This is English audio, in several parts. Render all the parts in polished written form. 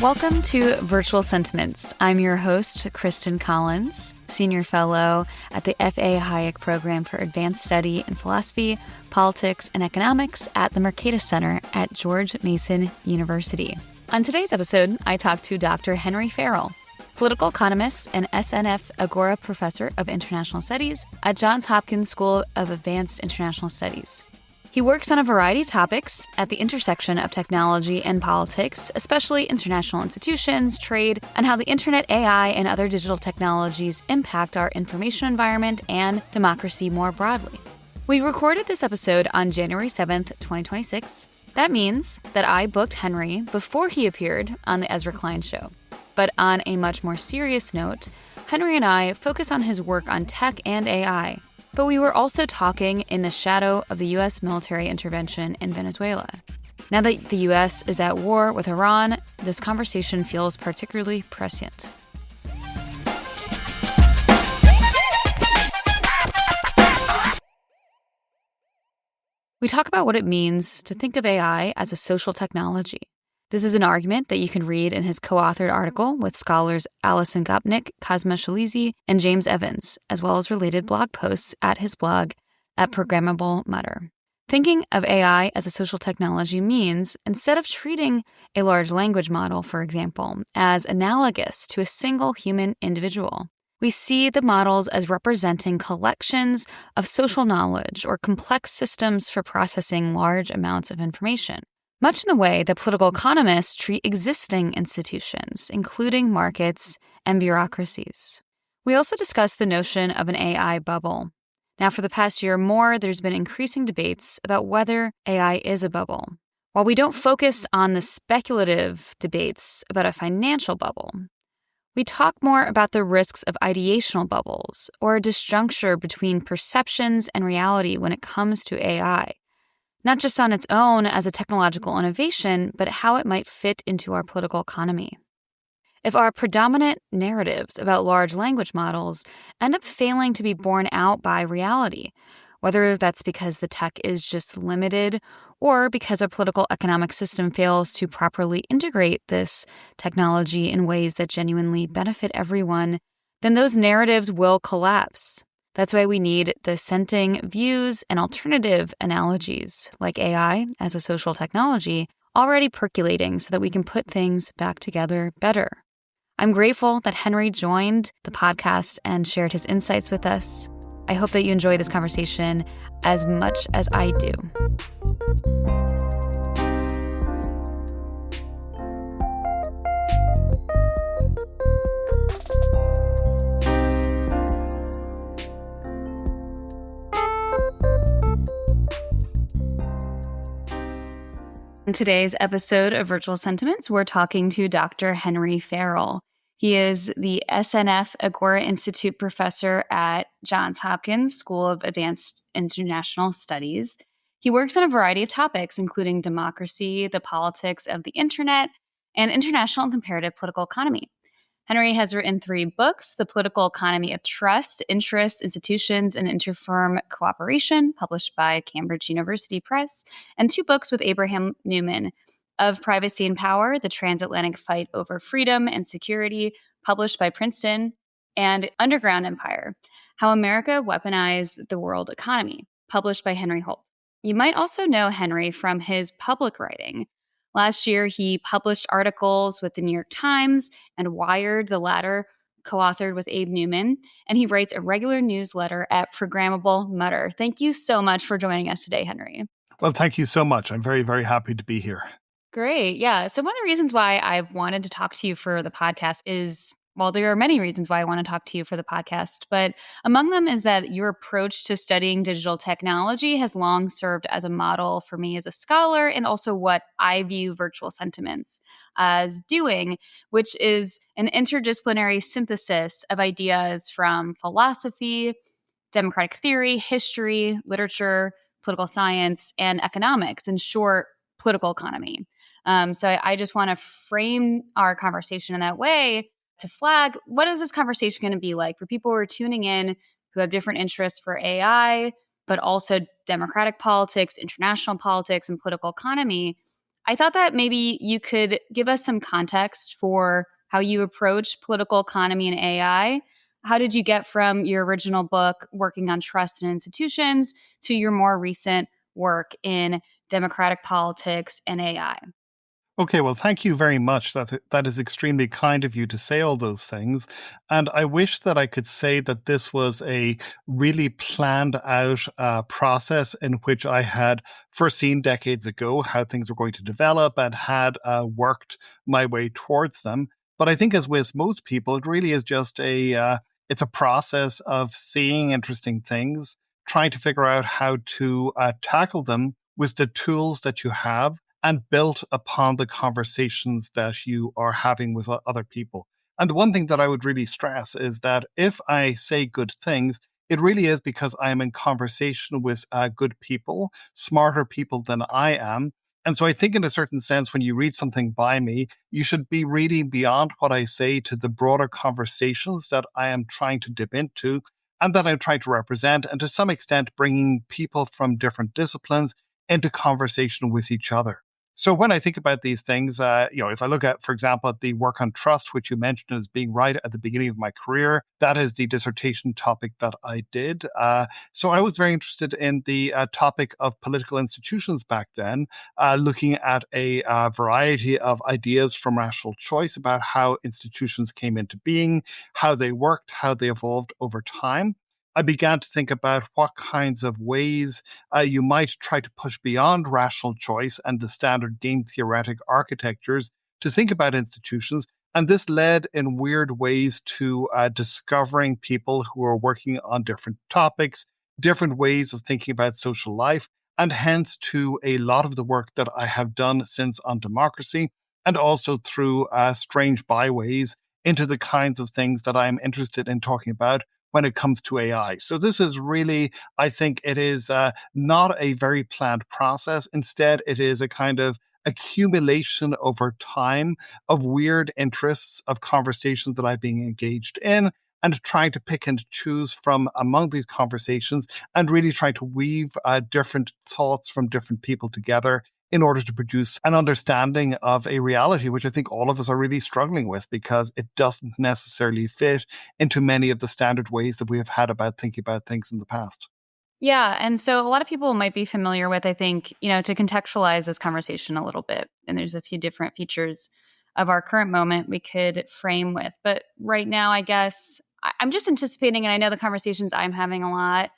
Welcome to Virtual Sentiments. I'm your host, Kristen Collins, Senior Fellow at the F.A. Hayek Program for Advanced Study in Philosophy, Politics, and Economics at the Mercatus Center at George Mason University. On today's episode, I talked to Dr. Henry Farrell, political economist and SNF Agora Professor of International Studies at Johns Hopkins School of Advanced International Studies. He works on a variety of topics at the intersection of technology and politics, especially international institutions, trade, and how the internet, AI, and other digital technologies impact our information environment and democracy more broadly. We recorded this episode on January 7th, 2026. That means that I booked Henry before he appeared on the Ezra Klein Show. But on a much more serious note, Henry and I focus on his work on tech and AI. But we were also talking in the shadow of the U.S. military intervention in Venezuela. Now that the U.S. is at war with Iran, this conversation feels particularly prescient. We talk about what it means to think of AI as a social technology. This is an argument that you can read in his co-authored article with scholars Alison Gopnik, Cosma Shalizi, and James Evans, as well as related blog posts at his blog at Programmable Mutter. Thinking of AI as a social technology means, instead of treating a large language model, for example, as analogous to a single human individual, we see the models as representing collections of social knowledge or complex systems for processing large amounts of information, much in the way that political economists treat existing institutions, including markets and bureaucracies. We also discussed the notion of an AI bubble. Now, for the past year or more, there's been increasing debates about whether AI is a bubble. While we don't focus on the speculative debates about a financial bubble, we talk more about the risks of ideational bubbles or a disjuncture between perceptions and reality when it comes to AI. Not just on its own as a technological innovation, but how it might fit into our political economy. If our predominant narratives about large language models end up failing to be borne out by reality, whether that's because the tech is just limited or because our political economic system fails to properly integrate this technology in ways that genuinely benefit everyone, then those narratives will collapse. That's why we need dissenting views and alternative analogies, like AI as a social technology, already percolating so that we can put things back together better. I'm grateful that Henry joined the podcast and shared his insights with us. I hope that you enjoy this conversation as much as I do. In today's episode of Virtual Sentiments, we're talking to Dr. Henry Farrell. He is the SNF Agora Institute professor at Johns Hopkins School of Advanced International Studies. He works on a variety of topics, including democracy, the politics of the internet, and international and comparative political economy. Henry has written 3 books: The Political Economy of Trust, Interests, Institutions, and Interfirm Cooperation, published by Cambridge University Press, and 2 books with Abraham Newman, Of Privacy and Power, The Transatlantic Fight Over Freedom and Security, published by Princeton, and Underground Empire, How America Weaponized the World Economy, published by Henry Holt. You might also know Henry from his public writing. Last year, he published articles with the New York Times and Wired, the latter co-authored with Abe Newman, and he writes a regular newsletter at Programmable Mutter. Thank you so much for joining us today, Henry. Well, thank you so much. I'm very, very happy to be here. Great. Yeah. So one of the reasons why I've wanted to talk to you for the podcast is, well, there are many reasons why I want to talk to you for the podcast, but among them is that your approach to studying digital technology has long served as a model for me as a scholar, and also what I view Virtual Sentiments as doing, which is an interdisciplinary synthesis of ideas from philosophy, democratic theory, history, literature, political science, and economics, in short, political economy. So I just want to frame our conversation in that way to flag, what is this conversation going to be like for people who are tuning in who have different interests for AI, but also democratic politics, international politics, and political economy? I thought that maybe you could give us some context for how you approach political economy and AI. How did you get from your original book, Working on Trust in Institutions, to your more recent work in democratic politics and AI? Okay, well, thank you very much. That is extremely kind of you to say all those things. And I wish that I could say that this was a really planned out process in which I had foreseen decades ago how things were going to develop and had worked my way towards them. But I think, as with most people, it really is just it's a process of seeing interesting things, trying to figure out how to tackle them with the tools that you have and built upon the conversations that you are having with other people. And the one thing that I would really stress is that if I say good things, it really is because I am in conversation with good people, smarter people than I am. And so I think, in a certain sense, when you read something by me, you should be reading beyond what I say to the broader conversations that I am trying to dip into and that I'm trying to represent, and to some extent, bringing people from different disciplines into conversation with each other. So when I think about these things, if I look at, for example, at the work on trust, which you mentioned as being right at the beginning of my career, that is the dissertation topic that I did. So I was very interested in the topic of political institutions back then, looking at a variety of ideas from rational choice about how institutions came into being, how they worked, how they evolved over time. I began to think about what kinds of ways you might try to push beyond rational choice and the standard game theoretic architectures to think about institutions. And this led in weird ways to discovering people who are working on different topics, different ways of thinking about social life, and hence to a lot of the work that I have done since on democracy, and also through strange byways into the kinds of things that I'm interested in talking about when it comes to AI. So this is really, I think it is not a very planned process. Instead, it is a kind of accumulation over time of weird interests, of conversations that I've been engaged in, and trying to pick and choose from among these conversations and really trying to weave different thoughts from different people together in order to produce an understanding of a reality, which I think all of us are really struggling with because it doesn't necessarily fit into many of the standard ways that we have had about thinking about things in the past. Yeah. And so a lot of people might be familiar with, I think, to contextualize this conversation a little bit, and there's a few different features of our current moment we could frame with. But right now, I guess I'm just anticipating, and I know the conversations I'm having a lot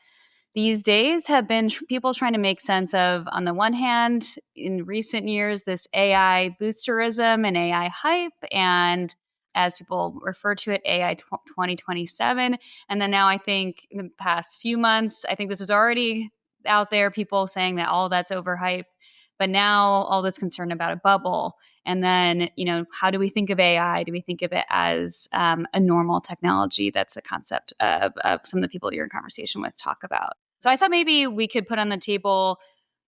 these days have been people trying to make sense of, on the one hand, in recent years, this AI boosterism and AI hype, and as people refer to it, AI 2027. And then now I think in the past few months, I think this was already out there, people saying that all that's overhyped. But now all this concern about a bubble. And then, how do we think of AI? Do we think of it as a normal technology? That's a concept of some of the people you're in conversation with talk about. So I thought maybe we could put on the table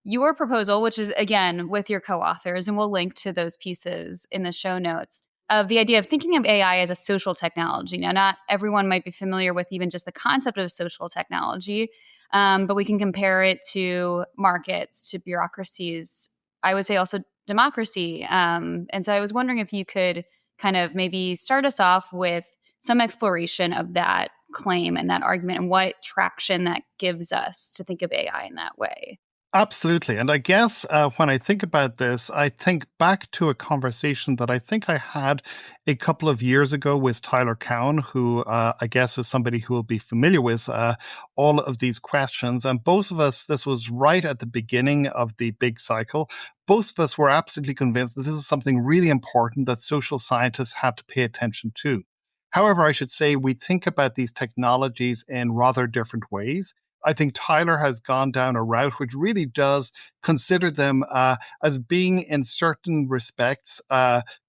your proposal, which is, again, with your co-authors, and we'll link to those pieces in the show notes, of the idea of thinking of AI as a social technology. Now, not everyone might be familiar with even just the concept of social technology, but we can compare it to markets, to bureaucracies, I would say also democracy. And so I was wondering if you could kind of maybe start us off with some exploration of that claim and that argument and what traction that gives us to think of AI in that way. Absolutely. And I guess when I think about this, I think back to a conversation that I think I had a couple of years ago with Tyler Cowen, who I guess is somebody who will be familiar with all of these questions. And both of us, this was right at the beginning of the big cycle. Both of us were absolutely convinced that this is something really important that social scientists had to pay attention to. However, I should say we think about these technologies in rather different ways. I think Tyler has gone down a route which really does consider them as being, in certain respects,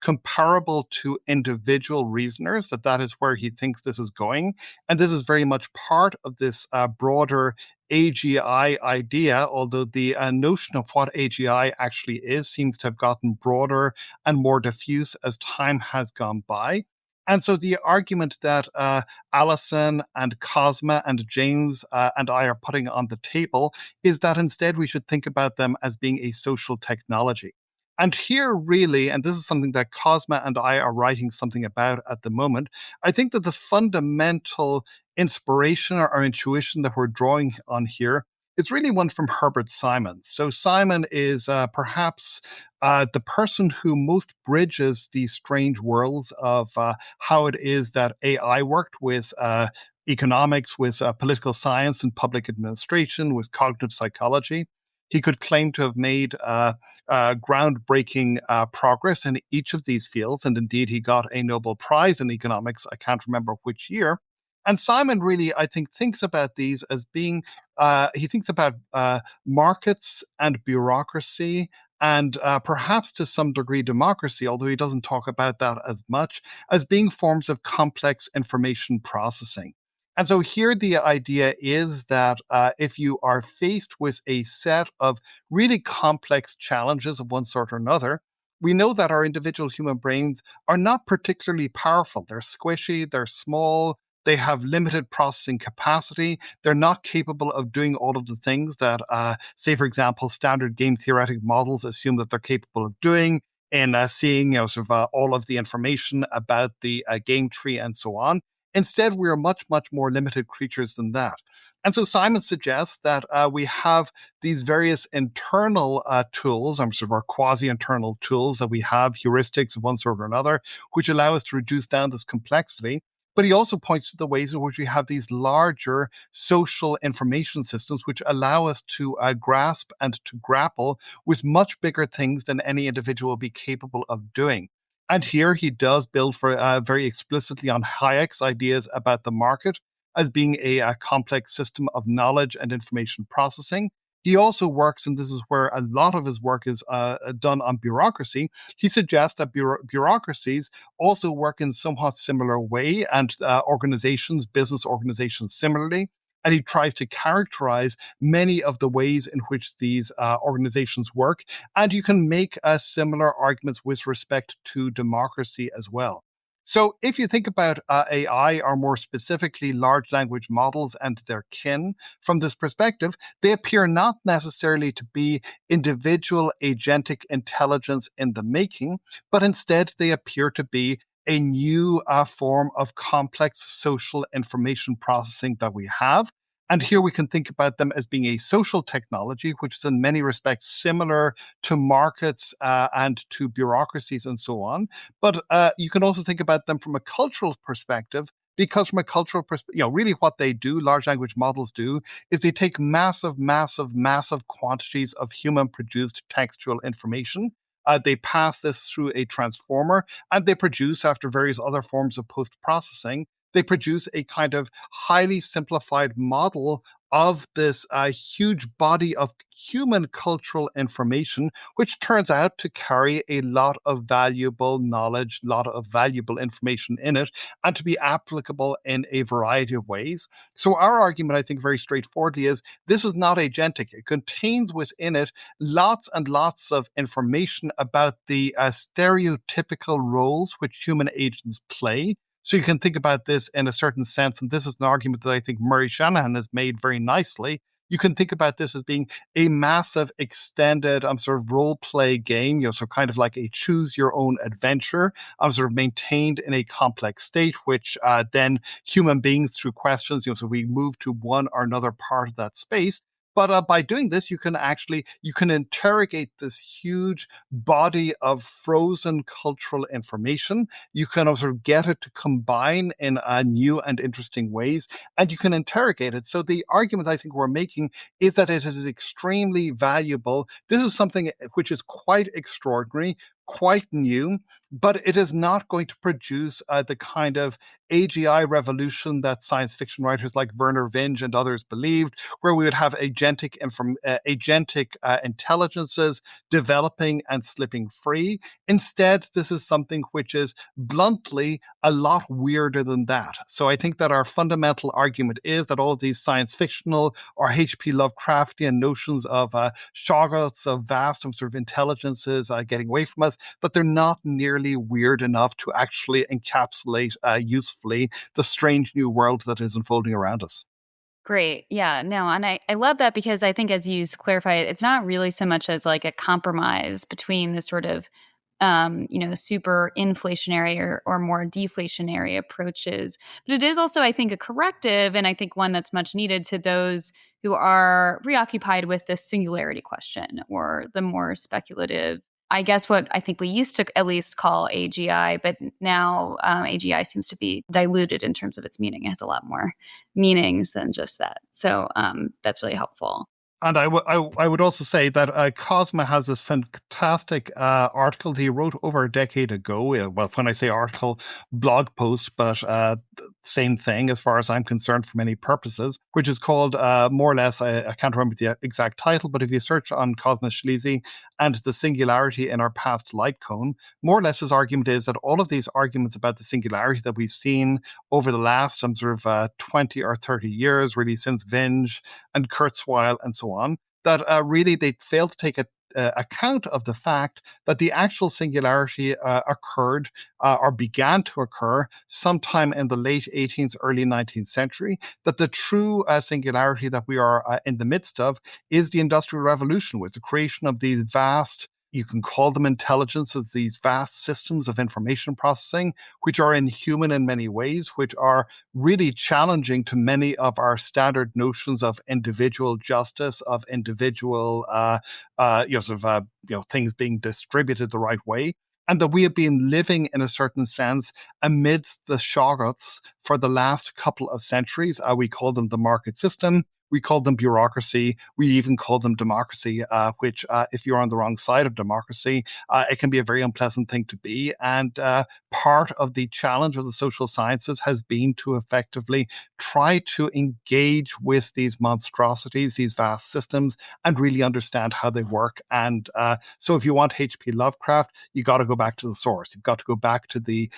comparable to individual reasoners, that is where he thinks this is going. And this is very much part of this broader AGI idea, although the notion of what AGI actually is seems to have gotten broader and more diffuse as time has gone by. And so the argument that Alison and Cosma and James and I are putting on the table is that instead we should think about them as being a social technology. And here, really, and this is something that Cosma and I are writing something about at the moment, I think that the fundamental inspiration or intuition that we're drawing on here is really one from Herbert Simon. So Simon is perhaps the person who most bridges these strange worlds of how it is that AI worked with economics, with political science and public administration, with cognitive psychology. He could claim to have made groundbreaking progress in each of these fields. And indeed, he got a Nobel Prize in economics. I can't remember which year. And Simon really, I think, thinks about these as being, he thinks about markets and bureaucracy and perhaps to some degree democracy, although he doesn't talk about that as much, as being forms of complex information processing. And so here the idea is that if you are faced with a set of really complex challenges of one sort or another, we know that our individual human brains are not particularly powerful. They're squishy, they're small, they have limited processing capacity. They're not capable of doing all of the things that, say, for example, standard game theoretic models assume that they're capable of doing in seeing all of the information about the game tree and so on. Instead, we are much, much more limited creatures than that. And so Simon suggests that we have these various internal tools, our quasi-internal tools that we have, heuristics of one sort or another, which allow us to reduce down this complexity. But he also points to the ways in which we have these larger social information systems which allow us to grasp and to grapple with much bigger things than any individual will be capable of doing. And here he does build very explicitly on Hayek's ideas about the market as being a complex system of knowledge and information processing. He also works, and this is where a lot of his work is done on bureaucracy. He suggests that bureaucracies also work in somewhat similar way, and organizations, business organizations similarly. And he tries to characterize many of the ways in which these organizations work. And you can make similar arguments with respect to democracy as well. So if you think about AI, or more specifically large language models and their kin, from this perspective, they appear not necessarily to be individual agentic intelligence in the making, but instead they appear to be a new form of complex social information processing that we have. And here we can think about them as being a social technology, which is in many respects similar to markets and to bureaucracies and so on. But you can also think about them from a cultural perspective, because from a cultural perspective, really what they do, large language models do, is they take massive, massive, massive quantities of human-produced textual information. They pass this through a transformer, and they produce, after various other forms of post-processing, they produce a kind of highly simplified model of this huge body of human cultural information, which turns out to carry a lot of valuable knowledge, a lot of valuable information in it, and to be applicable in a variety of ways. So our argument, I think, very straightforwardly is this is not agentic. It contains within it lots and lots of information about the stereotypical roles which human agents play. So you can think about this in a certain sense, and this is an argument that I think Murray Shanahan has made very nicely. You can think about this as being a massive extended sort of role play game, so kind of like a choose your own adventure, sort of maintained in a complex state, which then human beings through questions, so we move to one or another part of that space. But by doing this, you can interrogate this huge body of frozen cultural information. You can sort of get it to combine in new and interesting ways, and you can interrogate it. So the argument I think we're making is that it is extremely valuable. This is something which is quite extraordinary, quite new, but it is not going to produce the kind of AGI revolution that science fiction writers like Werner Vinge and others believed, where we would have agentic intelligences developing and slipping free. Instead, this is something which is bluntly a lot weirder than that. So I think that our fundamental argument is that all of these science fictional or H.P. Lovecraftian notions of shoggoths, of vast sort of intelligences getting away from us, that they're not nearly weird enough to actually encapsulate usefully the strange new world that is unfolding around us. Great. Yeah, no, and I love that because I think as you clarify it, it's not really so much as like a compromise between the sort of super inflationary or more deflationary approaches. But it is also, I think, a corrective, and I think one that's much needed to those who are preoccupied with the singularity question or the more speculative. I guess what I think we used to at least call AGI, but now AGI seems to be diluted in terms of its meaning. It has a lot more meanings than just that. So that's really helpful. And I would also say that Cosma has this fantastic article that he wrote over a decade ago. Well, when I say article, blog post, but same thing as far as I'm concerned for many purposes, which is called more or less, I can't remember the exact title, but if you search on Cosma Schlesi and the singularity in our past light cone, more or less his argument is that all of these arguments about the singularity that we've seen over the last 20 or 30 years, really since Vinge and Kurzweil and so on, that really they failed to take account of the fact that the actual singularity occurred or began to occur sometime in the late 18th, early 19th century, that the true singularity that we are in the midst of is the Industrial Revolution, with the creation of these vast, you can call them intelligences, these vast systems of information processing, which are inhuman in many ways, which are really challenging to many of our standard notions of individual justice, of individual, things being distributed the right way. And that we have been living, in a certain sense, amidst the shoggoths for the last couple of centuries. We call them the market system. We call them bureaucracy. We even call them democracy, which, if you're on the wrong side of democracy, it can be a very unpleasant thing to be. And part of the challenge of the social sciences has been to effectively try to engage with these monstrosities, these vast systems, and really understand how they work. And so if you want H.P. Lovecraft, you got to go back to the source. You've got to go back to the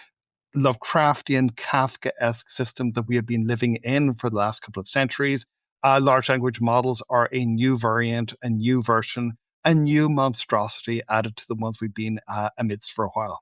Lovecraftian, Kafkaesque system that we have been living in for the last couple of centuries. Large language models are a new variant, a new version, a new monstrosity added to the ones we've been amidst for a while.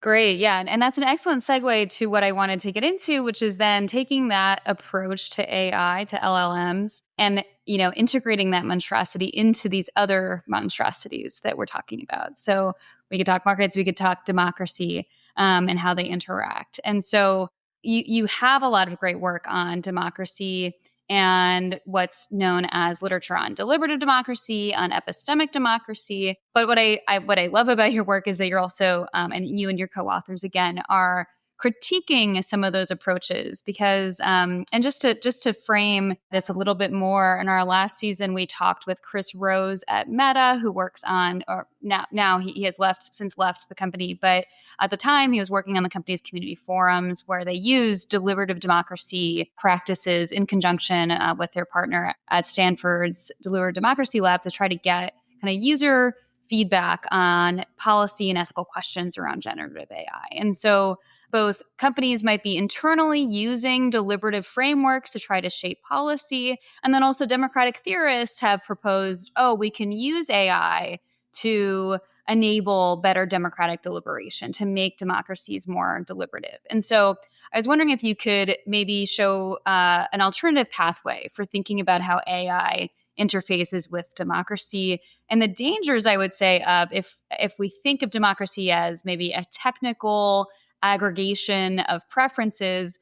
Great. Yeah. And that's an excellent segue to what I wanted to get into, which is then taking that approach to AI, to LLMs, and, integrating that monstrosity into these other monstrosities that we're talking about. So we could talk markets, we could talk democracy, and how they interact. And so you have a lot of great work on democracy and what's known as literature on deliberative democracy, on epistemic democracy. But what I love about your work is that you're also, and you and your co-authors again, are critiquing some of those approaches because, and just to frame this a little bit more, in our last season we talked with Chris Rose at Meta, who works on, or now he has left the company, but at the time he was working on the company's community forums where they use deliberative democracy practices in conjunction with their partner at Stanford's Deliberative Democracy Lab to try to get kind of user feedback on policy and ethical questions around generative AI. And so both companies might be internally using deliberative frameworks to try to shape policy. And then also democratic theorists have proposed, we can use AI to enable better democratic deliberation, to make democracies more deliberative. And so I was wondering if you could maybe show an alternative pathway for thinking about how AI interfaces with democracy and the dangers, I would say, of if we think of democracy as maybe a technical aggregation of preferences,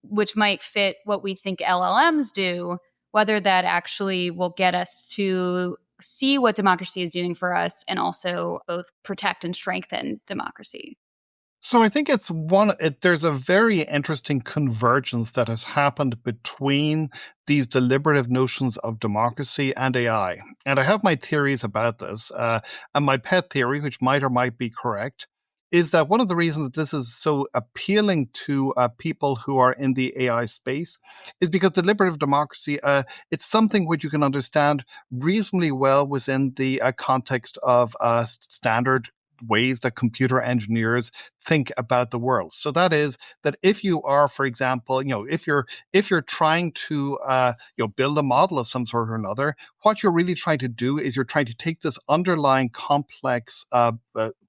which might fit what we think LLMs do, whether that actually will get us to see what democracy is doing for us and also both protect and strengthen democracy. So I think there's a very interesting convergence that has happened between these deliberative notions of democracy and AI. And I have my theories about this. And my pet theory, which might or might be correct, is that one of the reasons that this is so appealing to people who are in the AI space is because deliberative democracy, it's something which you can understand reasonably well within the context of standard ways that computer engineers think about the world. So that is that if you are, for example, if you're trying to build a model of some sort or another, what you're really trying to do is you're trying to take this underlying complex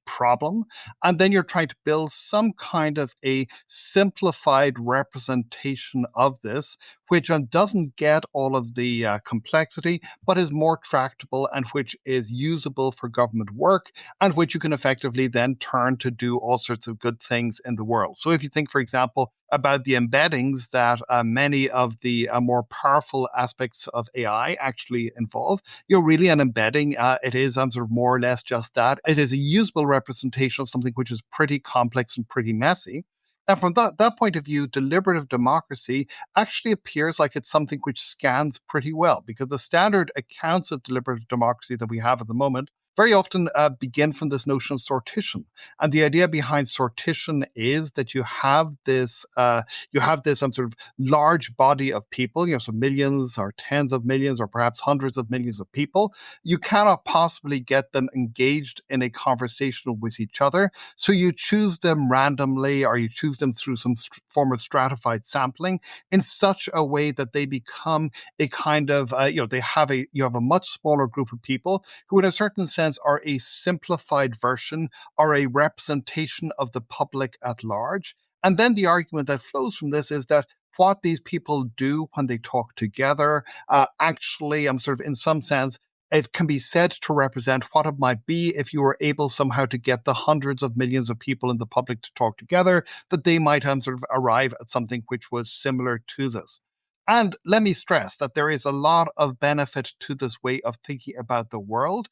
problem. And then you're trying to build some kind of a simplified representation of this, which doesn't get all of the complexity, but is more tractable and which is usable for government work, and which you can effectively then turn to do all sorts of good things in the world. So if you think, for example, about the embeddings that many of the more powerful aspects of AI actually involve, you're really an embedding. It is sort of more or less just that. It is a usable representation of something which is pretty complex and pretty messy. And from that point of view, deliberative democracy actually appears like it's something which scans pretty well, because the standard accounts of deliberative democracy that we have at the moment very often begin from this notion of sortition. And the idea behind sortition is that you have this sort of large body of people, so millions or tens of millions or perhaps hundreds of millions of people. You cannot possibly get them engaged in a conversation with each other. So you choose them randomly, or you choose them through some form of stratified sampling in such a way that they become a kind of, you have a much smaller group of people who in a certain sense are a simplified version or a representation of the public at large. And then the argument that flows from this is that what these people do when they talk together, actually, sort of in some sense, it can be said to represent what it might be if you were able somehow to get the hundreds of millions of people in the public to talk together, that they might sort of arrive at something which was similar to this. And let me stress that there is a lot of benefit to this way of thinking about the world.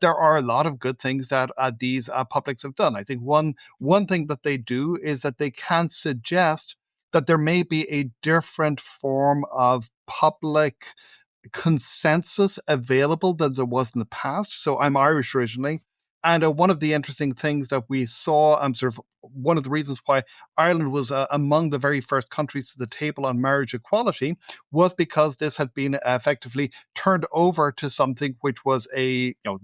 There are a lot of good things that these publics have done. I think one thing that they do is that they can suggest that there may be a different form of public consensus available than there was in the past. So I'm Irish originally. And one of the interesting things that we saw, sort of one of the reasons why Ireland was among the very first countries to the table on marriage equality was because this had been effectively turned over to something which was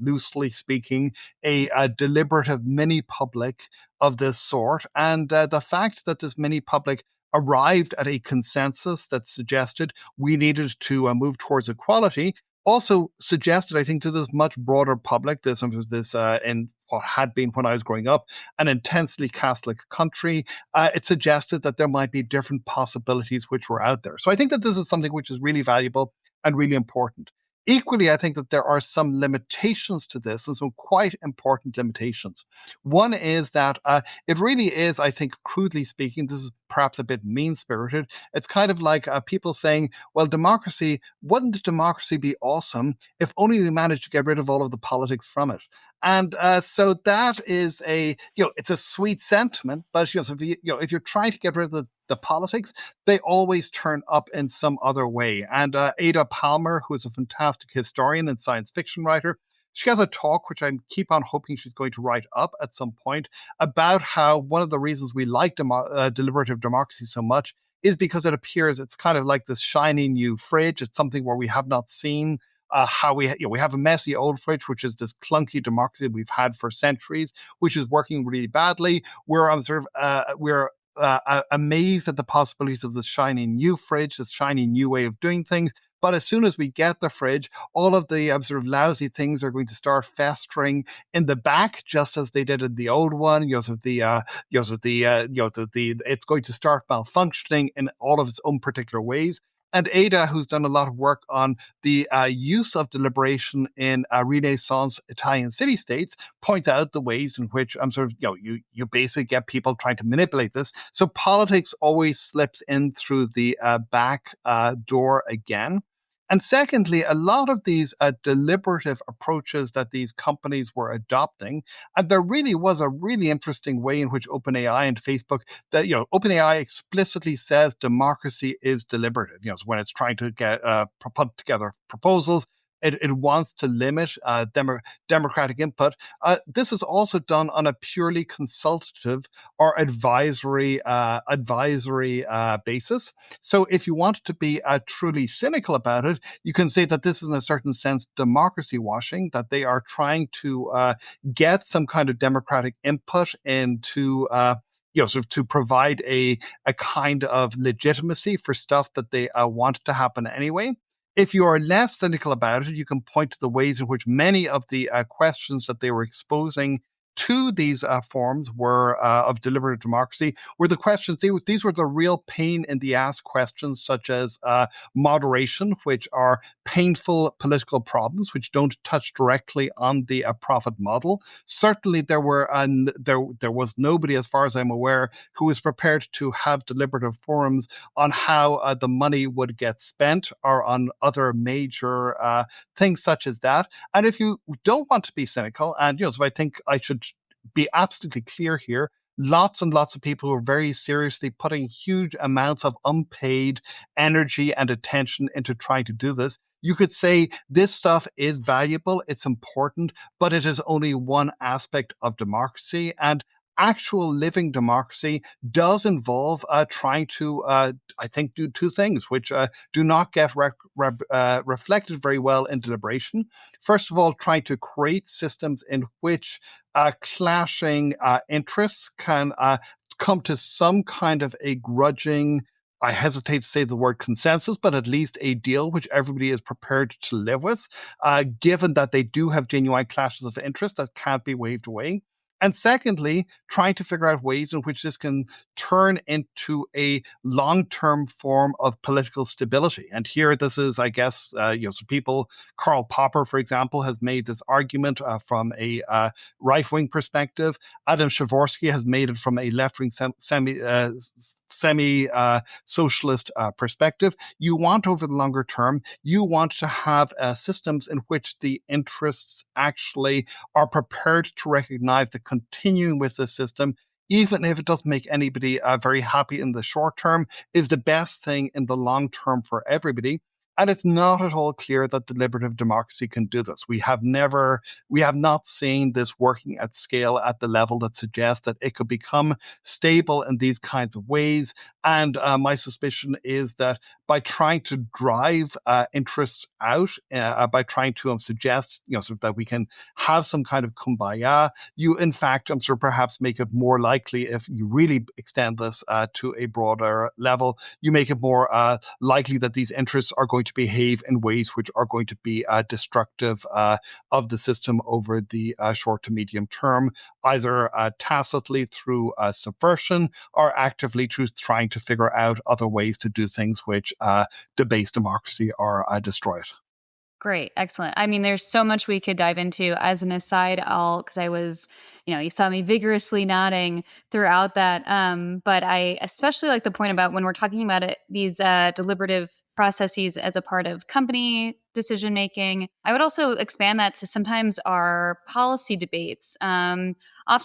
loosely speaking, a deliberative mini public of this sort. And the fact that this mini public arrived at a consensus that suggested we needed to move towards equality also suggested, I think, to this much broader public, this in what had been, when I was growing up, an intensely Catholic country, it suggested that there might be different possibilities which were out there. So I think that this is something which is really valuable and really important. Equally, I think that there are some limitations to this, and some quite important limitations. One is that it really is, I think, crudely speaking, this is perhaps a bit mean-spirited. It's kind of like people saying, well, wouldn't democracy be awesome if only we managed to get rid of all of the politics from it? And so that is it's a sweet sentiment, but if you're trying to get rid of the politics, they always turn up in some other way. And Ada Palmer, who is a fantastic historian and science fiction writer, she has a talk, which I keep on hoping she's going to write up at some point, about how one of the reasons we like deliberative democracy so much is because it appears it's kind of like this shiny new fridge. It's something where we have not seen how we have a messy old fridge, which is this clunky democracy we've had for centuries, which is working really badly. We're amazed at the possibilities of this shiny new fridge, this shiny new way of doing things. But as soon as we get the fridge, all of the sort of lousy things are going to start festering in the back, just as they did in the old one. It's going to start malfunctioning in all of its own particular ways. And Ada, who's done a lot of work on the use of deliberation in Renaissance Italian city-states, points out the ways in which you basically get people trying to manipulate this. So politics always slips in through the back door again. And secondly, a lot of these deliberative approaches that these companies were adopting, and there really was a really interesting way in which OpenAI and Facebook, that OpenAI explicitly says democracy is deliberative. So when it's trying to get put together proposals, it wants to limit democratic input. This is also done on a purely consultative or advisory basis. So if you want to be truly cynical about it, you can say that this is in a certain sense democracy washing, that they are trying to get some kind of democratic input into sort of to provide a kind of legitimacy for stuff that they want to happen anyway. If you are less cynical about it, you can point to the ways in which many of the questions that they were exposing to these forms were of deliberative democracy were the questions. These were the real pain in the ass questions, such as moderation, which are painful political problems which don't touch directly on the profit model. Certainly, there was nobody, as far as I'm aware, who was prepared to have deliberative forums on how the money would get spent or on other major things such as that. And if you don't want to be cynical, and so I think I should be absolutely clear here, lots and lots of people who are very seriously putting huge amounts of unpaid energy and attention into trying to do this. You could say this stuff is valuable, it's important, but it is only one aspect of democracy. And actual living democracy does involve trying to, I think, do two things, which do not get reflected very well in deliberation. First of all, trying to create systems in which clashing interests can come to some kind of a grudging, I hesitate to say the word consensus, but at least a deal which everybody is prepared to live with, given that they do have genuine clashes of interest that can't be waved away. And secondly, trying to figure out ways in which this can turn into a long-term form of political stability. And here, this is, I guess, so people, Karl Popper, for example, has made this argument from a right-wing perspective. Adam Przeworski has made it from a left-wing semi-socialist perspective. You want, over the longer term, you want to have systems in which the interests actually are prepared to recognize that continuing with the system, even if it doesn't make anybody very happy in the short term, is the best thing in the long term for everybody. And it's not at all clear that deliberative democracy can do this. We have not seen this working at scale at the level that suggests that it could become stable in these kinds of ways. And my suspicion is that by trying to drive interests out, by trying to suggest, sort of that we can have some kind of kumbaya, you in fact, sort of perhaps make it more likely, if you really extend this to a broader level, you make it more likely that these interests are going to behave in ways which are going to be destructive of the system over the short to medium term, either tacitly through subversion or actively through trying to figure out other ways to do things which debase democracy or destroy it. Great. Excellent. I mean, there's so much we could dive into. As an aside, because I was, you saw me vigorously nodding throughout that. But I especially like the point about when we're talking about these deliberative processes as a part of company decision making. I would also expand that to sometimes our policy debates. Often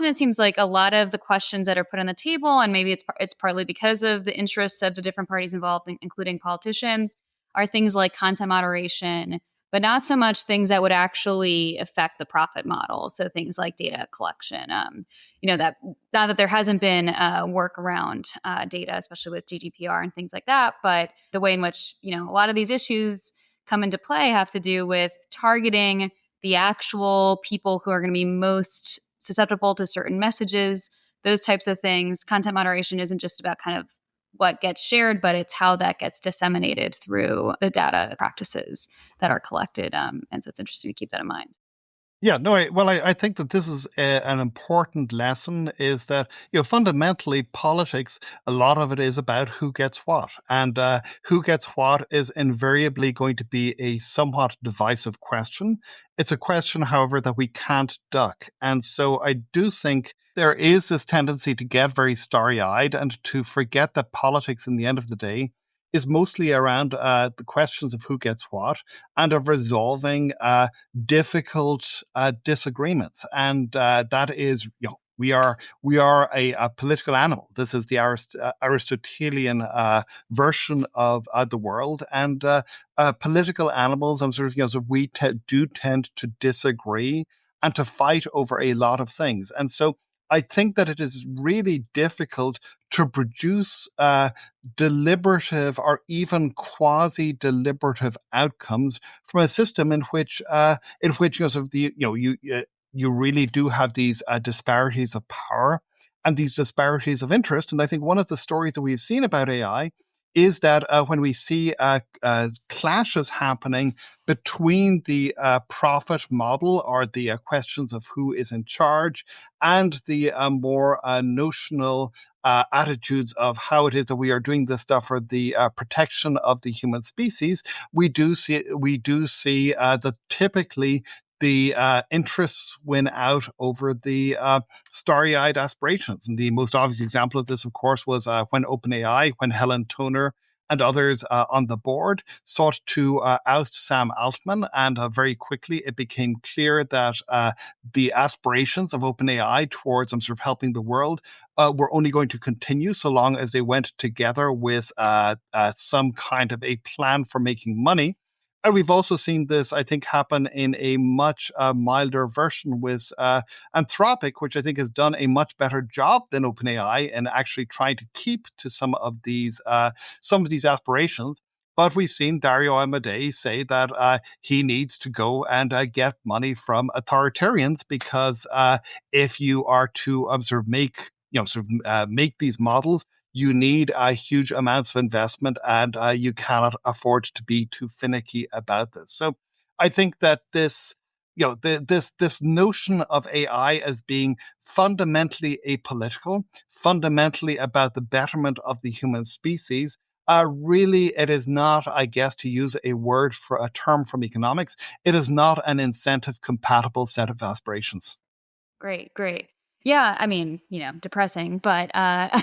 it seems like a lot of the questions that are put on the table, and maybe it's partly because of the interests of the different parties involved, including politicians, are things like content moderation, but not so much things that would actually affect the profit model. So things like data collection, that not that there hasn't been work around data, especially with GDPR and things like that, but the way in which, a lot of these issues come into play have to do with targeting the actual people who are going to be most susceptible to certain messages, those types of things. Content moderation isn't just about kind of what gets shared, but it's how that gets disseminated through the data practices that are collected. And so it's interesting to keep that in mind. Yeah, no, I think that this is an important lesson, is that, fundamentally politics, a lot of it is about who gets what. And who gets what is invariably going to be a somewhat divisive question. It's a question, however, that we can't duck. And so I do think there is this tendency to get very starry-eyed and to forget that politics, in the end of the day, is mostly around the questions of who gets what and of resolving difficult disagreements. And that is, we are a political animal. This is the Aristotelian version of the world, and political animals. We do tend to disagree and to fight over a lot of things, and so I think that it is really difficult to produce deliberative or even quasi-deliberative outcomes from a system in which you really do have these disparities of power and these disparities of interest. And I think one of the stories that we've seen about AI is that when we see clashes happening between the profit model or the questions of who is in charge and the more notional attitudes of how it is that we are doing this stuff for the protection of the human species, we do see that typically the interests win out over the starry-eyed aspirations. And the most obvious example of this, of course, was when OpenAI, when Helen Toner and others on the board sought to oust Sam Altman. And very quickly, it became clear that the aspirations of OpenAI towards sort of helping the world were only going to continue so long as they went together with some kind of a plan for making money. And we've also seen this, I think, happen in a much milder version with Anthropic, which I think has done a much better job than OpenAI in actually trying to keep to some of these aspirations. But we've seen Dario Amodei say that he needs to go and get money from authoritarians because if you are to make these models, you need huge amounts of investment, and you cannot afford to be too finicky about this. So I think that this notion of AI as being fundamentally apolitical, fundamentally about the betterment of the human species, really, it is not, I guess, to use a term from economics, it is not an incentive compatible set of aspirations. Great, great. Yeah, I mean, depressing, but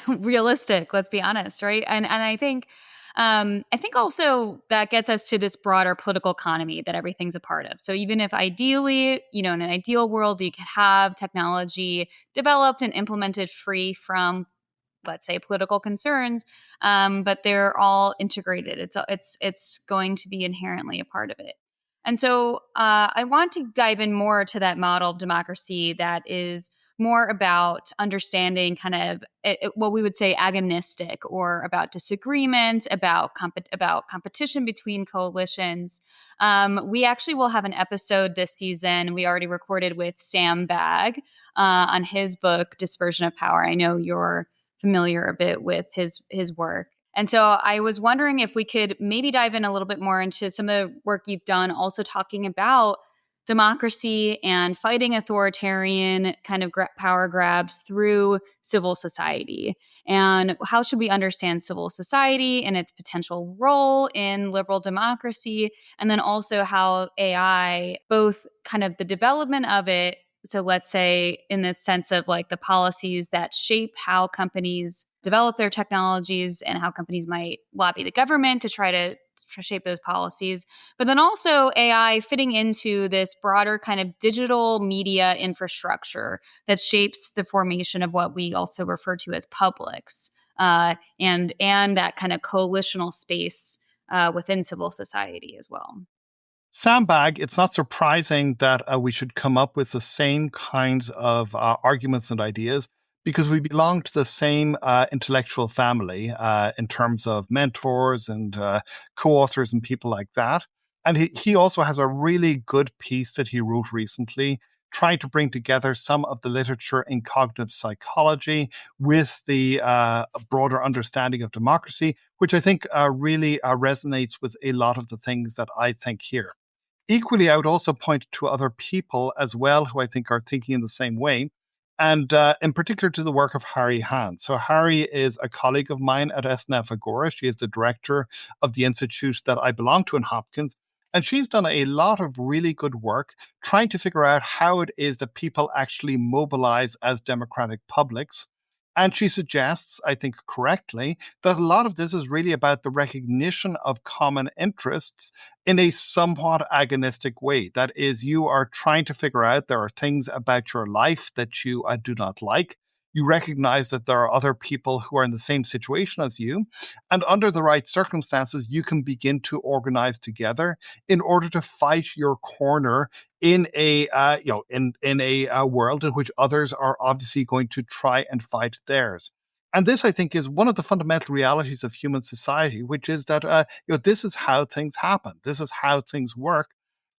realistic, let's be honest, right? And I think also that gets us to this broader political economy that everything's a part of. So even if ideally, in an ideal world, you could have technology developed and implemented free from, let's say, political concerns, but they're all integrated. It's going to be inherently a part of it. And so I want to dive in more to that model of democracy that is more about understanding kind of what we would say agonistic, or about disagreement, about competition between coalitions. We actually will have an episode this season. We already recorded with Sam Bagg on his book, Dispersion of Power. I know you're familiar a bit with his work. And so I was wondering if we could maybe dive in a little bit more into some of the work you've done, also talking about democracy and fighting authoritarian kind of power grabs through civil society. And how should we understand civil society and its potential role in liberal democracy? And then also how AI, both kind of the development of it, so let's say in the sense of like the policies that shape how companies develop their technologies and how companies might lobby the government to try to shape those policies, but then also AI fitting into this broader kind of digital media infrastructure that shapes the formation of what we also refer to as publics, and that kind of coalitional space within civil society as well. Sandbag, it's not surprising that we should come up with the same kinds of arguments and ideas because we belong to the same intellectual family in terms of mentors and co-authors and people like that. And he also has a really good piece that he wrote recently, trying to bring together some of the literature in cognitive psychology with the broader understanding of democracy, which I think really resonates with a lot of the things that I think here. Equally, I would also point to other people as well who I think are thinking in the same way, and in particular to the work of Harry Hahn. So Harry is a colleague of mine at SNF Agora. She is the director of the institute that I belong to in Hopkins, and she's done a lot of really good work trying to figure out how it is that people actually mobilize as democratic publics. And she suggests, I think correctly, that a lot of this is really about the recognition of common interests in a somewhat agonistic way. That is, you are trying to figure out there are things about your life that you do not like. You recognize that there are other people who are in the same situation as you. And under the right circumstances, you can begin to organize together in order to fight your corner in a world in which others are obviously going to try and fight theirs. And this, I think, is one of the fundamental realities of human society, which is that this is how things happen. This is how things work.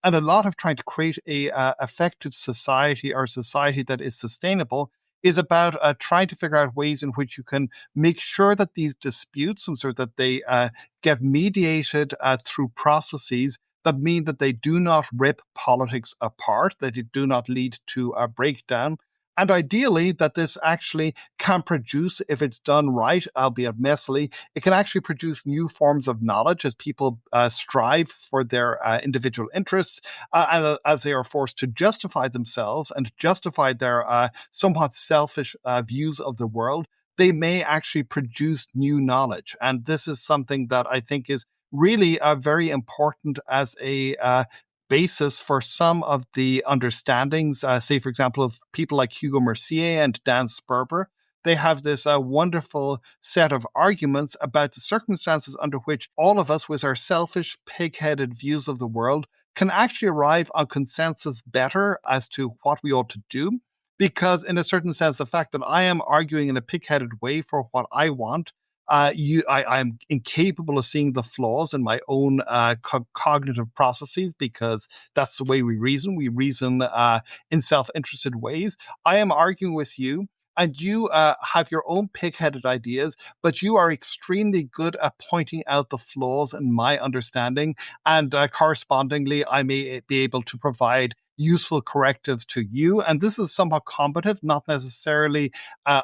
And a lot of trying to create a effective society or society that is sustainable is about trying to figure out ways in which you can make sure that these disputes, and so that they get mediated through processes that mean that they do not rip politics apart, that it do not lead to a breakdown. And ideally, that this actually can produce, if it's done right, albeit messily, it can actually produce new forms of knowledge as people strive for their individual interests, and as they are forced to justify themselves and justify their somewhat selfish views of the world. They may actually produce new knowledge. And this is something that I think is really very important as a basis for some of the understandings, say, for example, of people like Hugo Mercier and Dan Sperber. They have this wonderful set of arguments about the circumstances under which all of us, with our selfish, pig-headed views of the world, can actually arrive on consensus better as to what we ought to do. Because, in a certain sense, the fact that I am arguing in a pig-headed way for what I want, I'm incapable of seeing the flaws in my own cognitive processes, because that's the way we reason. We reason in self-interested ways. I am arguing with you, and you have your own pig-headed ideas, but you are extremely good at pointing out the flaws in my understanding, and correspondingly, I may be able to provide useful correctives to you. And this is somewhat combative, not necessarily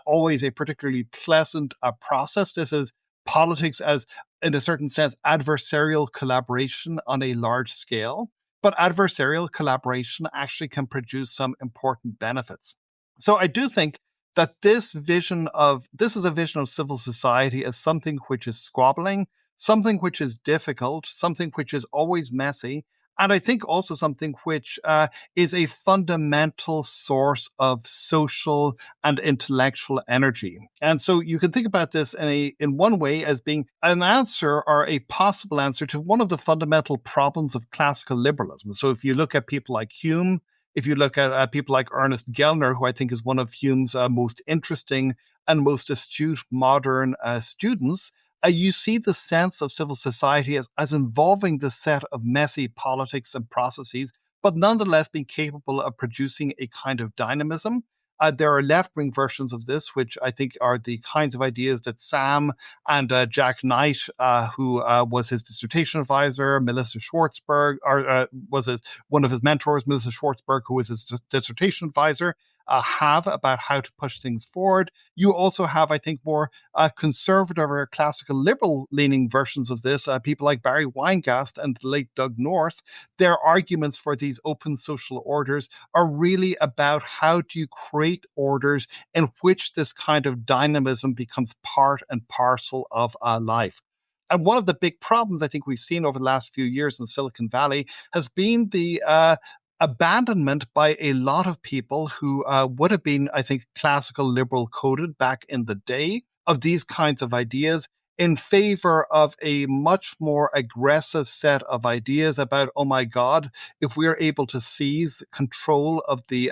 always a particularly pleasant process. This is politics as, in a certain sense, adversarial collaboration on a large scale. But adversarial collaboration actually can produce some important benefits. So I do think that this is a vision of civil society as something which is squabbling, something which is difficult, something which is always messy, and I think also something which is a fundamental source of social and intellectual energy. And so you can think about this in one way as being an answer, or a possible answer, to one of the fundamental problems of classical liberalism. So if you look at people like Hume, if you look at people like Ernest Gellner, who I think is one of Hume's most interesting and most astute modern students, you see the sense of civil society as involving the set of messy politics and processes, but nonetheless being capable of producing a kind of dynamism. There are left-wing versions of this, which I think are the kinds of ideas that Sam and Jack Knight, who was his dissertation advisor, Melissa Schwartzberg, or one of his mentors, Melissa Schwartzberg, who was his dissertation advisor, have about how to push things forward. You also have, I think, more conservative or classical liberal leaning versions of this, people like Barry Weingast and the late Doug North. Their arguments for these open social orders are really about how do you create orders in which this kind of dynamism becomes part and parcel of life. And one of the big problems I think we've seen over the last few years in Silicon Valley has been the abandonment by a lot of people who would have been, I think, classical liberal coded back in the day, of these kinds of ideas, in favor of a much more aggressive set of ideas about, oh my God, if we're able to seize control of the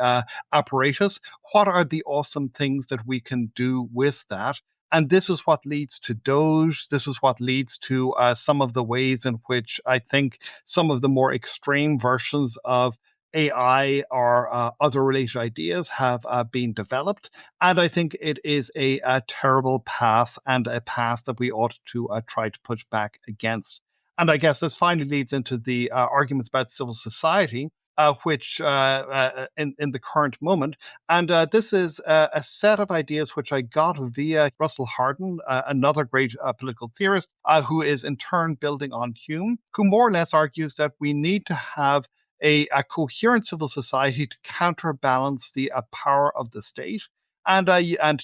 apparatus, what are the awesome things that we can do with that? And this is what leads to Doge. This is what leads to some of the ways in which I think some of the more extreme versions of AI or other related ideas have been developed. And I think it is a terrible path, and a path that we ought to try to push back against. And I guess this finally leads into the arguments about civil society, which in the current moment. And this is a set of ideas which I got via Russell Hardin, another great political theorist, who is in turn building on Hume, who more or less argues that we need to have a coherent civil society to counterbalance the power of the state, and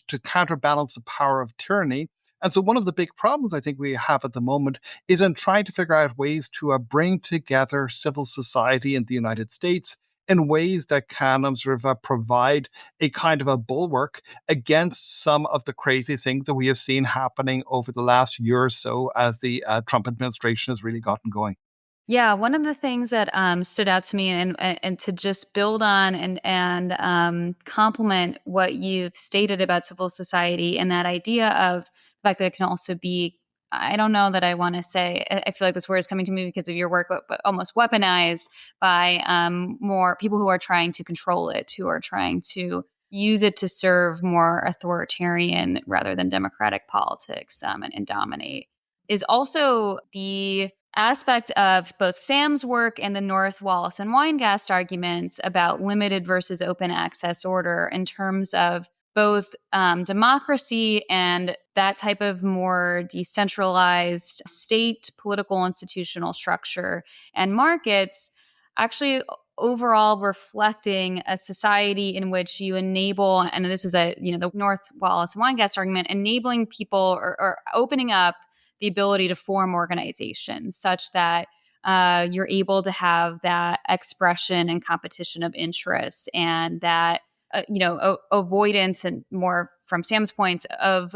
to counterbalance the power of tyranny. And so one of the big problems I think we have at the moment is in trying to figure out ways to bring together civil society in the United States in ways that can provide a kind of a bulwark against some of the crazy things that we have seen happening over the last year or so as the Trump administration has really gotten going. Yeah, one of the things that stood out to me, and to just build on and complement what you've stated about civil society, and that idea of the fact that it can also be, I don't know that I want to say, I feel like this word is coming to me because of your work, but almost weaponized by more people who are trying to control it, who are trying to use it to serve more authoritarian rather than democratic politics and dominate, is also the aspect of both Sam's work and the North Wallace and Weingast arguments about limited versus open access order in terms of both democracy and that type of more decentralized state political institutional structure and markets actually overall reflecting a society in which you enable, and this is the North Wallace and Weingast argument, enabling people or opening up the ability to form organizations such that you're able to have that expression and competition of interests and that avoidance, and more from Sam's point of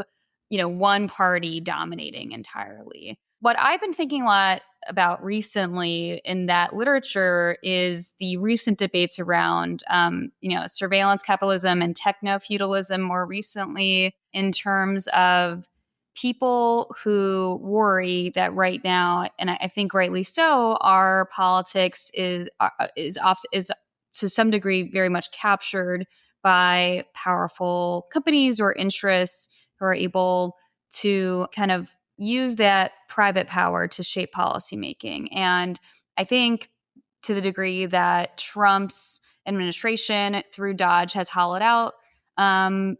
one party dominating entirely. What I've been thinking a lot about recently in that literature is the recent debates around surveillance capitalism and techno-feudalism more recently, in terms of people who worry that right now, and I think rightly so, our politics is to some degree very much captured by powerful companies or interests who are able to kind of use that private power to shape policymaking. And I think to the degree that Trump's administration through Dodge has hollowed out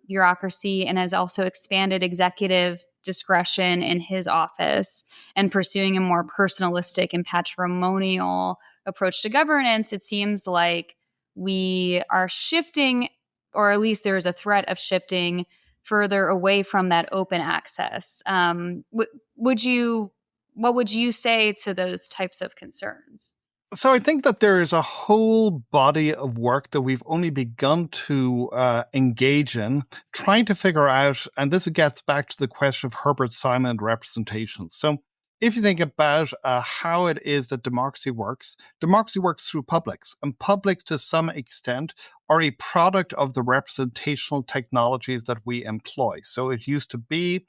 bureaucracy and has also expanded executive discretion in his office and pursuing a more personalistic and patrimonial approach to governance, it seems like we are shifting, or at least there is a threat of shifting further away from that open access. What would you say to those types of concerns? So I think that there is a whole body of work that we've only begun to engage in, trying to figure out, and this gets back to the question of Herbert Simon and representation. So if you think about how it is that democracy works through publics, and publics to some extent are a product of the representational technologies that we employ. So it used to be,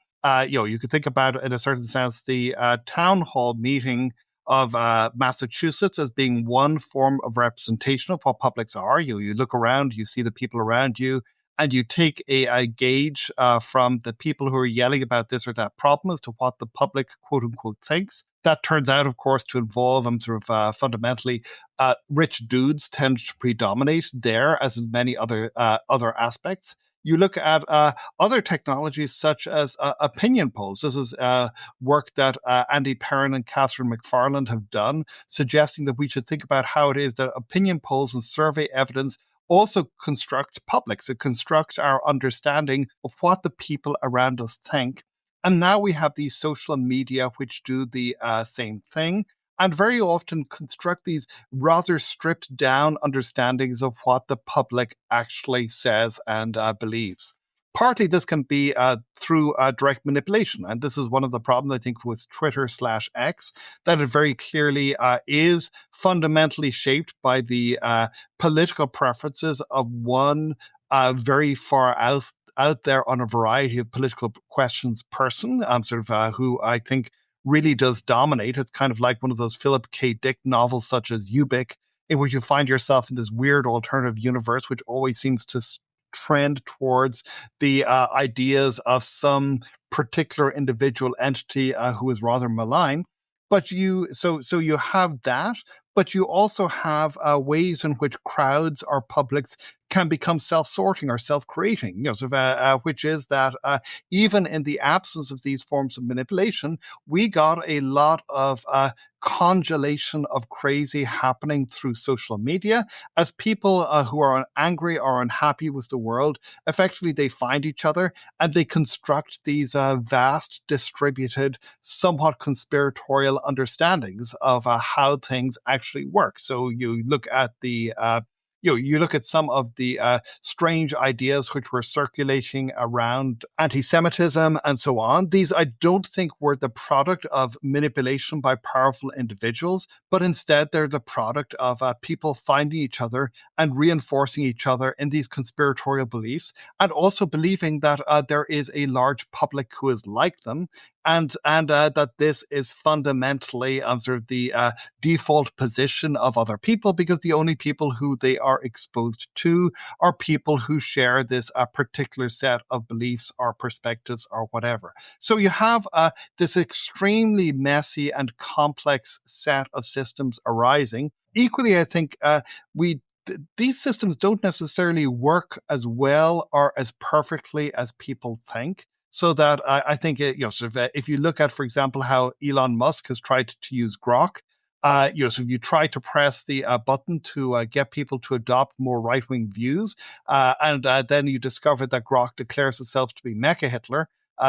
you could think about it in a certain sense, the town hall meeting of Massachusetts as being one form of representation of what publics are. You look around, you see the people around you, and you take a gauge from the people who are yelling about this or that problem as to what the public, quote unquote, thinks. That turns out, of course, to involve sort of fundamentally rich dudes tend to predominate there, as in many other aspects. You look at other technologies such as opinion polls. This is work that Andy Perrin and Catherine McFarland have done, suggesting that we should think about how it is that opinion polls and survey evidence also constructs publics. It constructs our understanding of what the people around us think. And now we have these social media which do the same thing, and very often construct these rather stripped down understandings of what the public actually says and believes. Partly this can be through direct manipulation. And this is one of the problems, I think, with Twitter/X, that it very clearly is fundamentally shaped by the political preferences of one very far out there on a variety of political questions person, who I think really does dominate. It's kind of like one of those Philip K. Dick novels such as Ubik, in which you find yourself in this weird alternative universe which always seems to trend towards the ideas of some particular individual entity who is rather malign. But you have that, but you also have ways in which crowds or publics can become self-sorting or self-creating, which is that even in the absence of these forms of manipulation, we got a lot of congelation of crazy happening through social media as people who are angry or unhappy with the world, effectively they find each other and they construct these vast, distributed, somewhat conspiratorial understandings of how things actually work. So you look at the you look at some of the strange ideas which were circulating around anti-Semitism and so on. These, I don't think, were the product of manipulation by powerful individuals, but instead they're the product of people finding each other and reinforcing each other in these conspiratorial beliefs, and also believing that there is a large public who is like them, and that this is fundamentally sort of the default position of other people, because the only people who they are exposed to are people who share this particular set of beliefs or perspectives or whatever. So you have this extremely messy and complex set of systems arising. Equally, I think these systems don't necessarily work as well or as perfectly as people think. So that I think, sort of, if you look at, for example, how Elon Musk has tried to use Grok, so if you try to press the button to get people to adopt more right-wing views, and then you discover that Grok declares itself to be Mecha Hitler,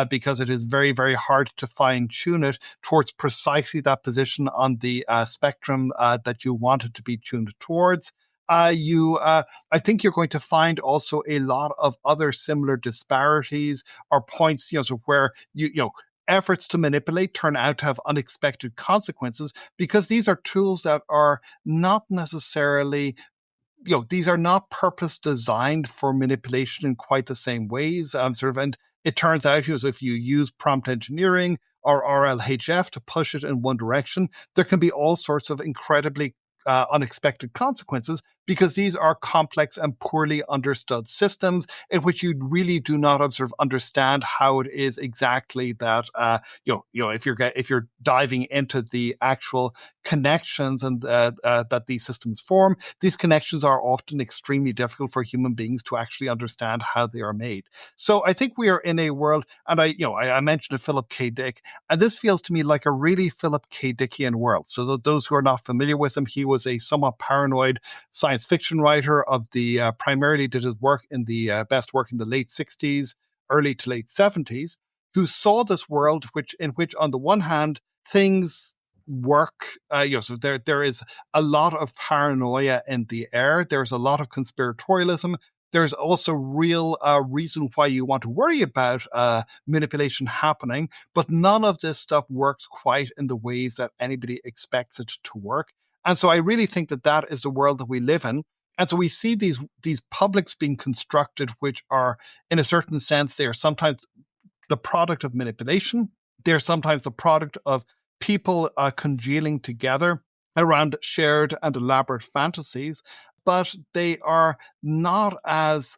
because it is very, very hard to fine-tune it towards precisely that position on the spectrum that you want it to be tuned towards. I think you're going to find also a lot of other similar disparities or points, so where efforts to manipulate turn out to have unexpected consequences, because these are tools that are not necessarily, these are not purpose designed for manipulation in quite the same ways. And it turns out, if you use prompt engineering or RLHF to push it in one direction, there can be all sorts of incredibly unexpected consequences, because these are complex and poorly understood systems in which you really do not understand how it is exactly that if you're diving into the actual connections and that these systems form, these connections are often extremely difficult for human beings to actually understand how they are made. So I think we are in a world, and I mentioned Philip K. Dick, and this feels to me like a really Philip K. Dickian world. So those who are not familiar with him, he was a somewhat paranoid science fiction writer of the primarily did his work in the best work in the late 60s, early to late 70s, who saw this world in which on the one hand things work, so there is a lot of paranoia in the air, there's a lot of conspiratorialism. There's also real reason why you want to worry about manipulation happening, but none of this stuff works quite in the ways that anybody expects it to work. And so I really think that is the world that we live in. And so we see these publics being constructed, which are, in a certain sense, they are sometimes the product of manipulation. They're sometimes the product of people congealing together around shared and elaborate fantasies, but they are not as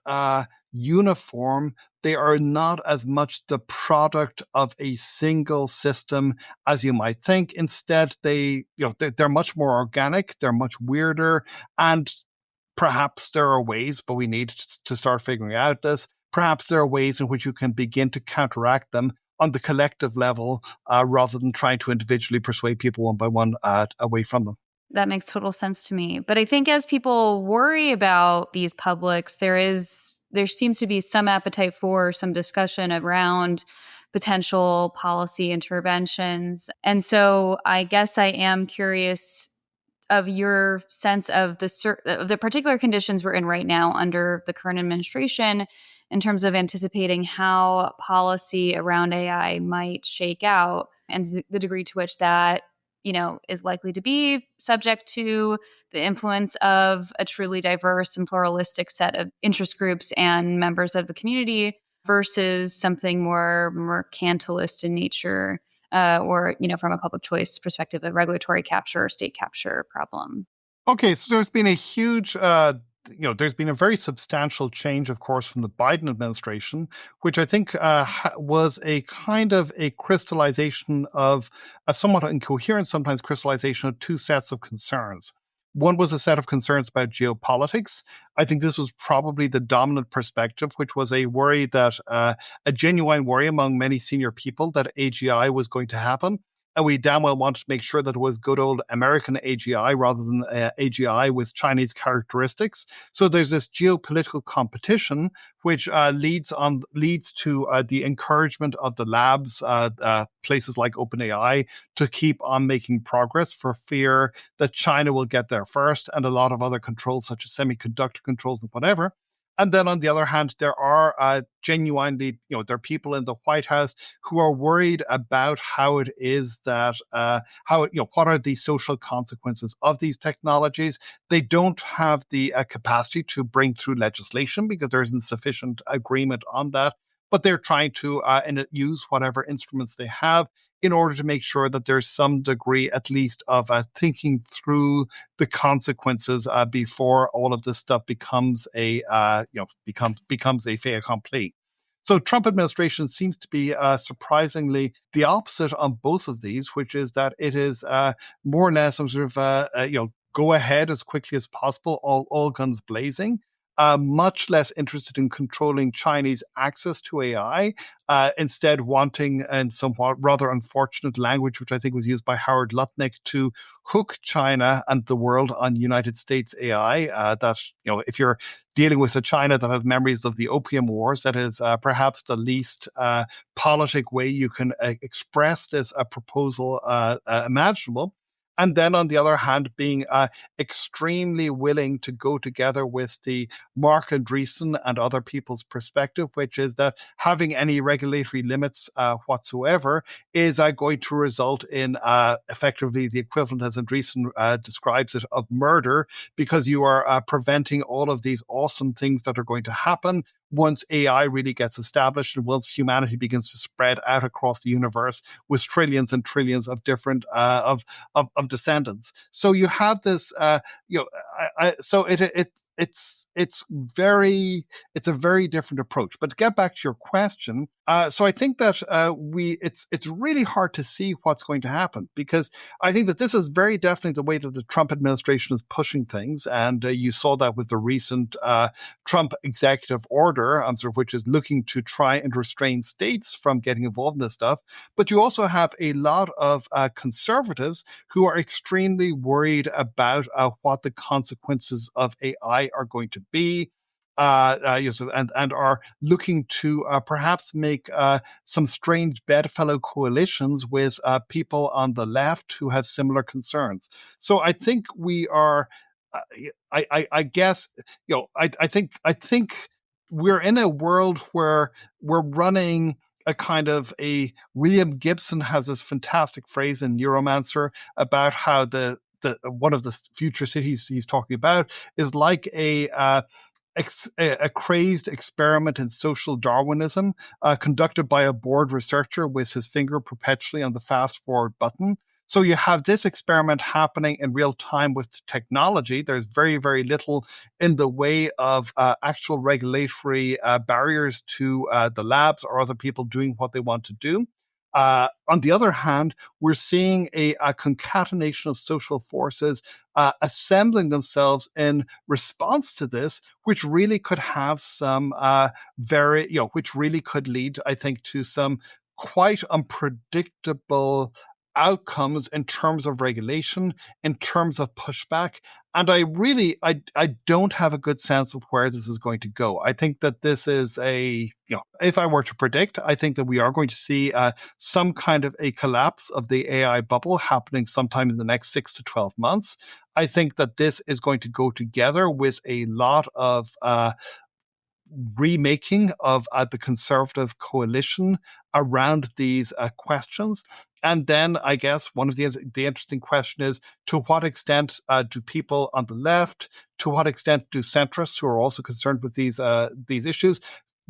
uniform. They are not as much the product of a single system as you might think. Instead, they're much more organic. They're much weirder, and perhaps there are ways, but we need to start figuring out this. Perhaps there are ways in which you can begin to counteract them on the collective level, rather than trying to individually persuade people one by one away from them. That makes total sense to me. But I think as people worry about these publics, there seems to be some appetite for some discussion around potential policy interventions. And so I guess I am curious of your sense of the particular conditions we're in right now under the current administration, in terms of anticipating how policy around AI might shake out, and the degree to which that is likely to be subject to the influence of a truly diverse and pluralistic set of interest groups and members of the community versus something more mercantilist in nature, or, from a public choice perspective, a regulatory capture or state capture problem. Okay, so there's been a huge there's been a very substantial change, of course, from the Biden administration, which I think was a kind of a crystallization of a somewhat incoherent, sometimes crystallization of two sets of concerns. One was a set of concerns about geopolitics. I think this was probably the dominant perspective, which was a worry that a genuine worry among many senior people that AGI was going to happen. And we damn well wanted to make sure that it was good old American AGI rather than AGI with Chinese characteristics. So there's this geopolitical competition, which leads to the encouragement of the labs, places like OpenAI, to keep on making progress, for fear that China will get there first, and a lot of other controls such as semiconductor controls and whatever. And then on the other hand, there are genuinely, there are people in the White House who are worried about how it is that, what are the social consequences of these technologies. They don't have the capacity to bring through legislation because there isn't sufficient agreement on that. but they're trying to use whatever instruments they have in order to make sure that there's some degree, at least, of thinking through the consequences before all of this stuff becomes a becomes a fait accompli. So Trump administration seems to be surprisingly the opposite on both of these, which is that it is more or less some sort of go ahead as quickly as possible, all guns blazing. Much less interested in controlling Chinese access to AI, instead wanting, in somewhat rather unfortunate language, which I think was used by Howard Lutnick, to hook China and the world on United States AI. That, if you're dealing with a China that has memories of the Opium Wars, that is perhaps the least politic way you can express this proposal imaginable. And then, on the other hand, being extremely willing to go together with the Mark Andreessen and other people's perspective, which is that having any regulatory limits whatsoever is going to result in effectively the equivalent, as Andreessen describes it, of murder, because you are preventing all of these awesome things that are going to happen once AI really gets established and once humanity begins to spread out across the universe with trillions and trillions of different of descendants. So you have this, so it's a very different approach. But to get back to your question, so I think that it's really hard to see what's going to happen, because I think that this is very definitely the way that the Trump administration is pushing things, and you saw that with the recent Trump executive order, which is looking to try and restrain states from getting involved in this stuff. But you also have a lot of conservatives who are extremely worried about what the consequences of AI are going to be. And are looking to perhaps make some strange bedfellow coalitions with people on the left who have similar concerns. So I think we are. I guess I think we're in a world where we're running a kind of a William Gibson has this fantastic phrase in Neuromancer about how the one of the future cities he's talking about is like a crazed experiment in social Darwinism conducted by a bored researcher with his finger perpetually on the fast forward button. So you have this experiment happening in real time with technology. There's very, very little in the way of actual regulatory barriers to the labs or other people doing what they want to do. On the other hand, we're seeing a concatenation of social forces assembling themselves in response to this, which really could have some which really could lead, I think, to some quite unpredictable outcomes in terms of regulation, in terms of pushback. And I don't have a good sense of where this is going to go. I think that this is if I were to predict, I think that we are going to see some kind of a collapse of the AI bubble happening sometime in the next 6 to 12 months. I think that this is going to go together with a lot of remaking of the conservative coalition around these questions. And then I guess one of the interesting question is, to what extent do people on the left, to what extent do centrists who are also concerned with these issues,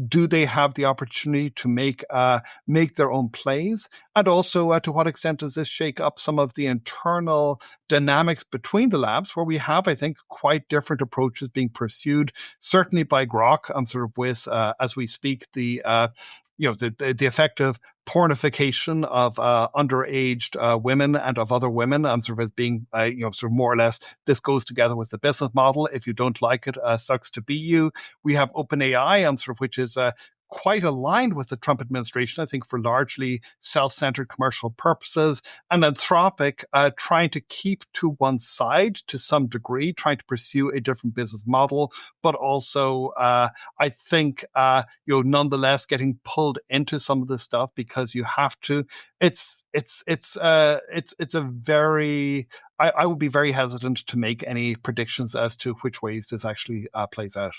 do they have the opportunity to make their own plays? And also, to what extent does this shake up some of the internal dynamics between the labs, where we have, I think, quite different approaches being pursued, certainly by Grok, sort of with, as we speak, the effective pornification of underaged women and of other women, sort of as being, sort of more or less, this goes together with the business model. If you don't like it, sucks to be you. We have OpenAI, sort of, which is quite aligned with the Trump administration, I think, for largely self-centered commercial purposes, and Anthropic trying to keep to one side to some degree, trying to pursue a different business model, but also, I think, nonetheless getting pulled into some of this stuff because you have to. It's a very. I would be very hesitant to make any predictions as to which ways this actually plays out.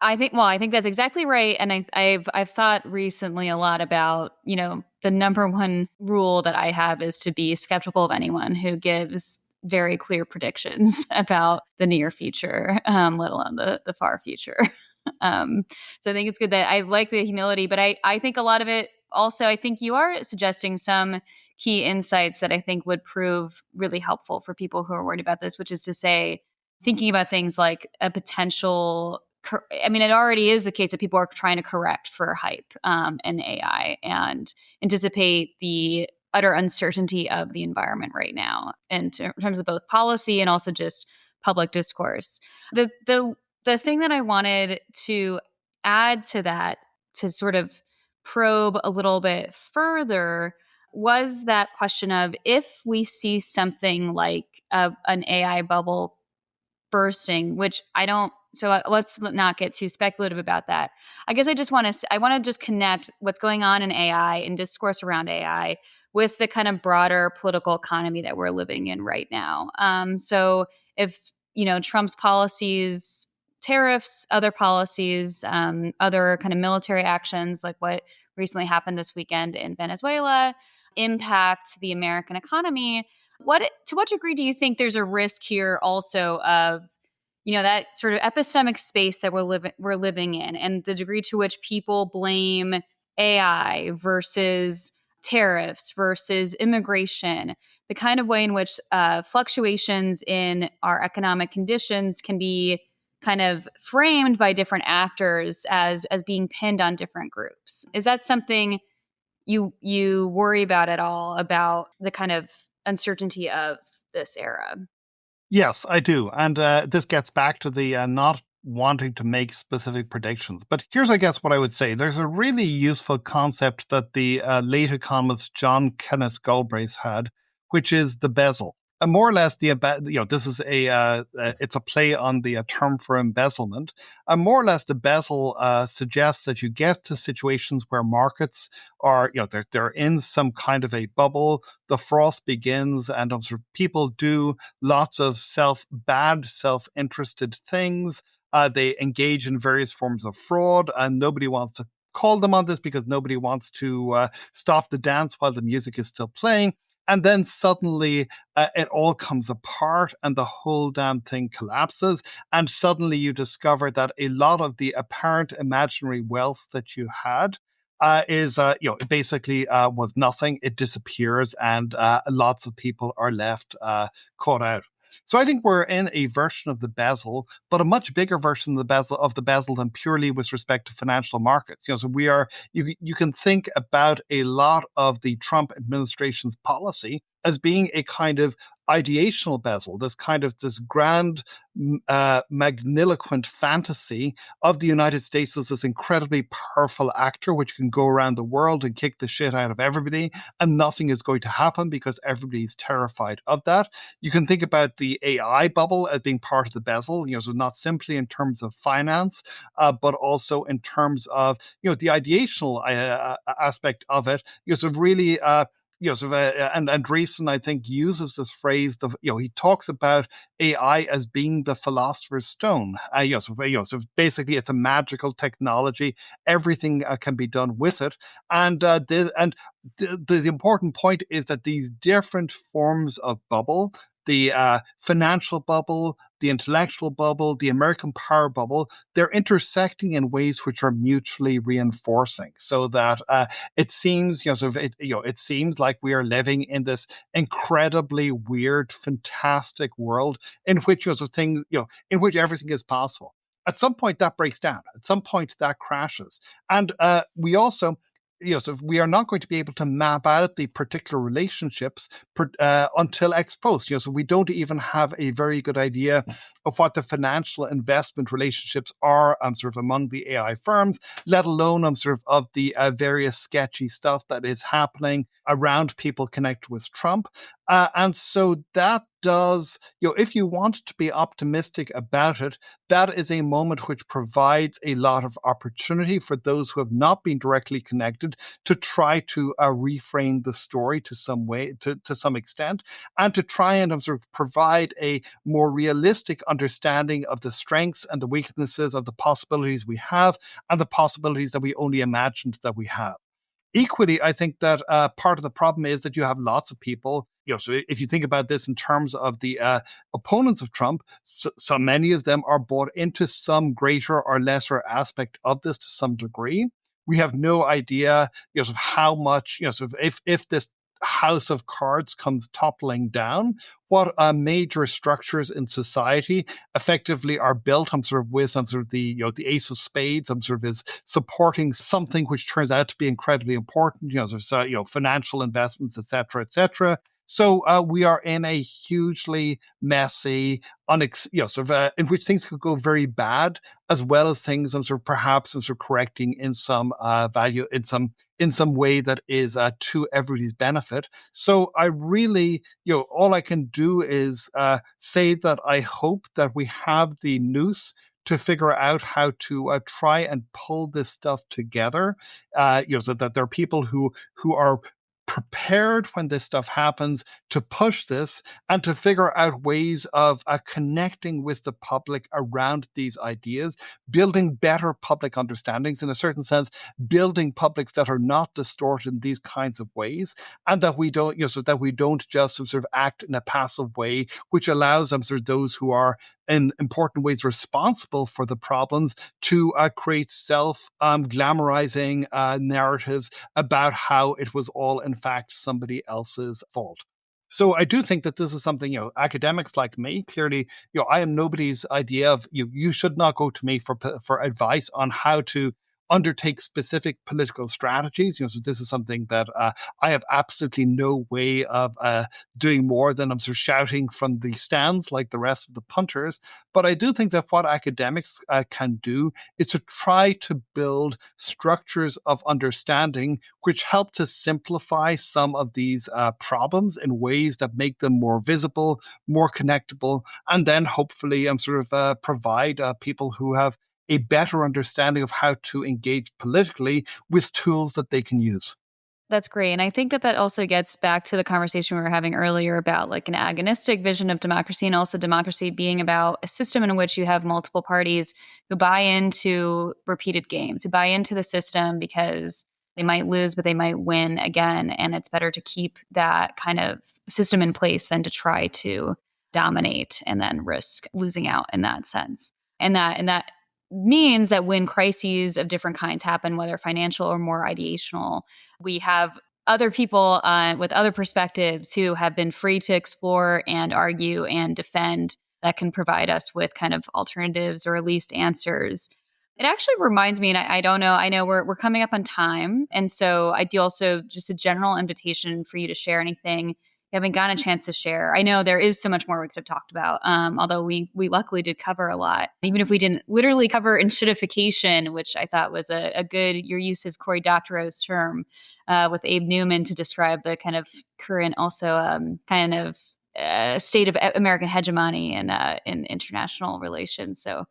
I think that's exactly right. And I've thought recently a lot about, the number one rule that I have is to be skeptical of anyone who gives very clear predictions about the near future, let alone the far future. So I think it's good that I like the humility, but I think a lot of it also, I think you are suggesting some key insights that I think would prove really helpful for people who are worried about this, which is to say, thinking about things like a potential. I mean, it already is the case that people are trying to correct for hype and AI and anticipate the utter uncertainty of the environment right now in terms of both policy and also just public discourse. The thing that I wanted to add to that, to sort of probe a little bit further, was that question of if we see something like an AI bubble bursting, which I don't. So let's not get too speculative about that. I guess I want to just connect what's going on in AI and discourse around AI with the kind of broader political economy that we're living in right now. So if Trump's policies, tariffs, other policies, other kind of military actions like what recently happened this weekend in Venezuela impact the American economy, to what degree do you think there's a risk here also of that sort of epistemic space that we're living in, and the degree to which people blame AI versus tariffs versus immigration, the kind of way in which fluctuations in our economic conditions can be kind of framed by different actors as being pinned on different groups? Is that something you worry about at all, about the kind of uncertainty of this era? Yes, I do. And this gets back to the not wanting to make specific predictions. But here's, I guess, what I would say. There's a really useful concept that the late economist John Kenneth Galbraith had, which is the bezel. And more or less, this is it's a play on the term for embezzlement. And more or less, the bezel suggests that you get to situations where markets are, they're in some kind of a bubble. The froth begins, and sort of people do lots of self-interested things. They engage in various forms of fraud, and nobody wants to call them on this because nobody wants to stop the dance while the music is still playing. And then suddenly it all comes apart and the whole damn thing collapses. And suddenly you discover that a lot of the apparent imaginary wealth that you had basically was nothing. It disappears, and lots of people are left caught out. So I think we're in a version of the bezel, but a much bigger version of the bezel than purely with respect to financial markets. So you can think about a lot of the Trump administration's policy as being a kind of ideational bezel, this grand, magniloquent fantasy of the United States as this incredibly powerful actor which can go around the world and kick the shit out of everybody, and nothing is going to happen because everybody's terrified of that. You can think about the AI bubble as being part of the bezel, so not simply in terms of finance, but also in terms of the ideational aspect of it. Really. And Andreessen, I think, uses this phrase. He talks about AI as being the philosopher's stone. So basically, it's a magical technology. Everything can be done with it, and the important point is that these different forms of bubble, the financial bubble, the intellectual bubble, the American power bubble, they're intersecting in ways which are mutually reinforcing. So that it seems, it seems like we are living in this incredibly weird, fantastic world in which in which everything is possible. At some point, that breaks down. At some point, that crashes, and we also. So we are not going to be able to map out the particular relationships until ex post. So we don't even have a very good idea of what the financial investment relationships are sort of among the AI firms, let alone of the various sketchy stuff that is happening around people connected with Trump. And so that does, if you want to be optimistic about it, that is a moment which provides a lot of opportunity for those who have not been directly connected to try to reframe the story to some way, to some extent, and to try and sort of provide a more realistic understanding of the strengths and the weaknesses of the possibilities we have and the possibilities that we only imagined that we have. Equally, I think that part of the problem is that you have lots of people. So if you think about this in terms of the opponents of Trump, so many of them are bought into some greater or lesser aspect of this to some degree. We have no idea, sort of how much, sort of if this house of cards comes toppling down, what major structures in society effectively are built on sort of with some sort of the ace of spades, sort of is supporting something which turns out to be incredibly important, there's financial investments, et cetera, et cetera. So we are in a hugely messy, in which things could go very bad, as well as things sort of perhaps sort of correcting in some value, in some way that is to everybody's benefit. So I really, all I can do is say that I hope that we have the nous to figure out how to try and pull this stuff together. So that there are people who are prepared when this stuff happens to push this and to figure out ways of connecting with the public around these ideas, building better public understandings, in a certain sense, building publics that are not distorted in these kinds of ways, and that we don't, so that we don't just sort of act in a passive way, which allows sort of those who are in important ways responsible for the problems to create self-glamorizing narratives about how it was all, in fact, somebody else's fault. So I do think that this is something, academics like me, clearly, I am nobody's idea of, you should not go to me for advice on how to undertake specific political strategies. So this is something that I have absolutely no way of doing more than I'm sort of shouting from the stands like the rest of the punters. But I do think that what academics can do is to try to build structures of understanding which help to simplify some of these problems in ways that make them more visible, more connectable, and then hopefully provide people who have a better understanding of how to engage politically with tools that they can use. That's great. And I think that also gets back to the conversation we were having earlier about like an agonistic vision of democracy, and also democracy being about a system in which you have multiple parties who buy into repeated games, who buy into the system because they might lose, but they might win again. And it's better to keep that kind of system in place than to try to dominate and then risk losing out in that sense. And that means that when crises of different kinds happen, whether financial or more ideational, we have other people with other perspectives who have been free to explore and argue and defend that can provide us with kind of alternatives or at least answers. It actually reminds me, and I don't know, I know we're coming up on time. And so I do also just a general invitation for you to share anything you haven't gotten a chance to share. I know there is so much more we could have talked about, although we luckily did cover a lot, even if we didn't literally cover inshittification, which I thought was a good, your use of Cory Doctorow's term with Abe Newman to describe the kind of current also kind of state of American hegemony in international relations. So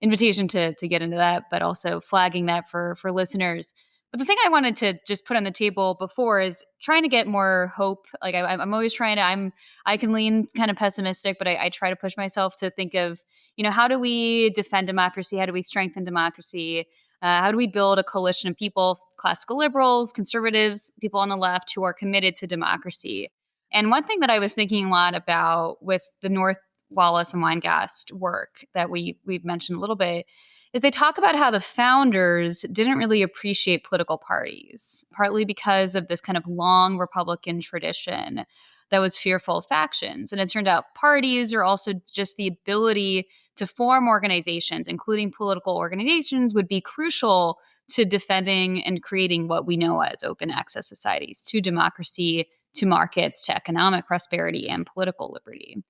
invitation to get into that, but also flagging that for listeners. But the thing I wanted to just put on the table before is trying to get more hope. Like I'm always trying to, I can lean kind of pessimistic, but I try to push myself to think of, how do we defend democracy? How do we strengthen democracy? How do we build a coalition of people, classical liberals, conservatives, people on the left who are committed to democracy? And one thing that I was thinking a lot about with the North Wallace and Weingast work that we've mentioned a little bit is they talk about how the founders didn't really appreciate political parties, partly because of this kind of long Republican tradition that was fearful of factions. And it turned out parties are also just the ability to form organizations, including political organizations, would be crucial to defending and creating what we know as open access societies, to democracy, to markets, to economic prosperity and political liberty.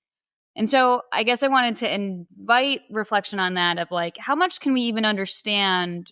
And so I guess I wanted to invite reflection on that of like, how much can we even understand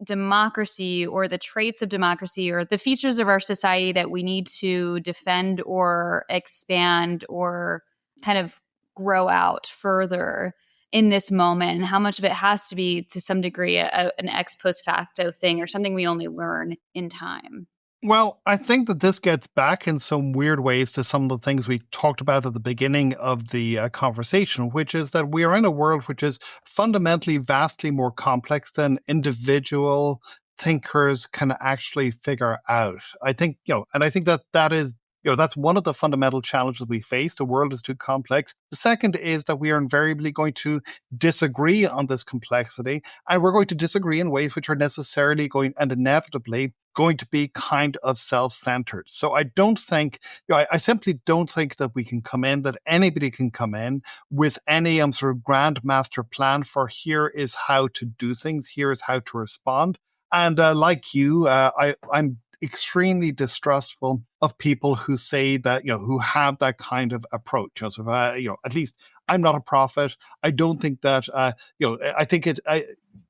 democracy or the traits of democracy or the features of our society that we need to defend or expand or kind of grow out further in this moment? And how much of it has to be to some degree an ex post facto thing or something we only learn in time? Well, I think that this gets back in some weird ways to some of the things we talked about at the beginning of the conversation, which is that we are in a world which is fundamentally vastly more complex than individual thinkers can actually figure out. I think, and I think that is, that's one of the fundamental challenges we face. The world is too complex. The second is that we are invariably going to disagree on this complexity, and we're going to disagree in ways which are necessarily going and inevitably going to be kind of self-centered. So I don't think, I simply don't think that we can come in, that anybody can come in with any sort of grand master plan for here is how to do things, here is how to respond. And like you, I'm extremely distrustful of people who say that, who have that kind of approach. At least I'm not a prophet. I don't think that, I think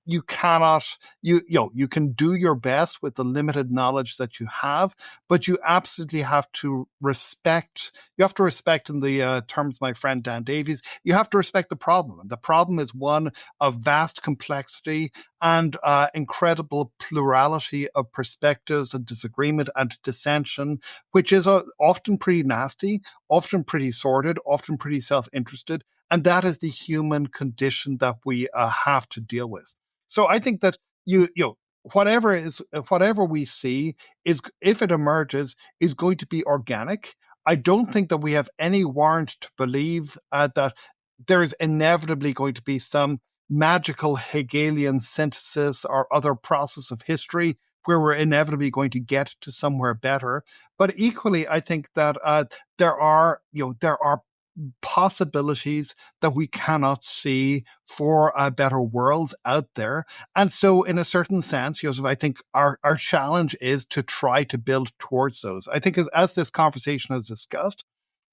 you cannot, you can do your best with the limited knowledge that you have, but you absolutely have to respect, in the terms of my friend Dan Davies, you have to respect the problem. And the problem is one of vast complexity and incredible plurality of perspectives and disagreement and dissension, which is often pretty nasty, often pretty sordid, often pretty self-interested. And that is the human condition that we have to deal with. So I think that whatever we see is, if it emerges, is going to be organic. I don't think that we have any warrant to believe that there is inevitably going to be some magical Hegelian synthesis or other process of history where we're inevitably going to get to somewhere better. But equally, I think that there are possibilities that we cannot see for better worlds out there. And so in a certain sense, Joseph, I think our challenge is to try to build towards those. I think as this conversation has discussed,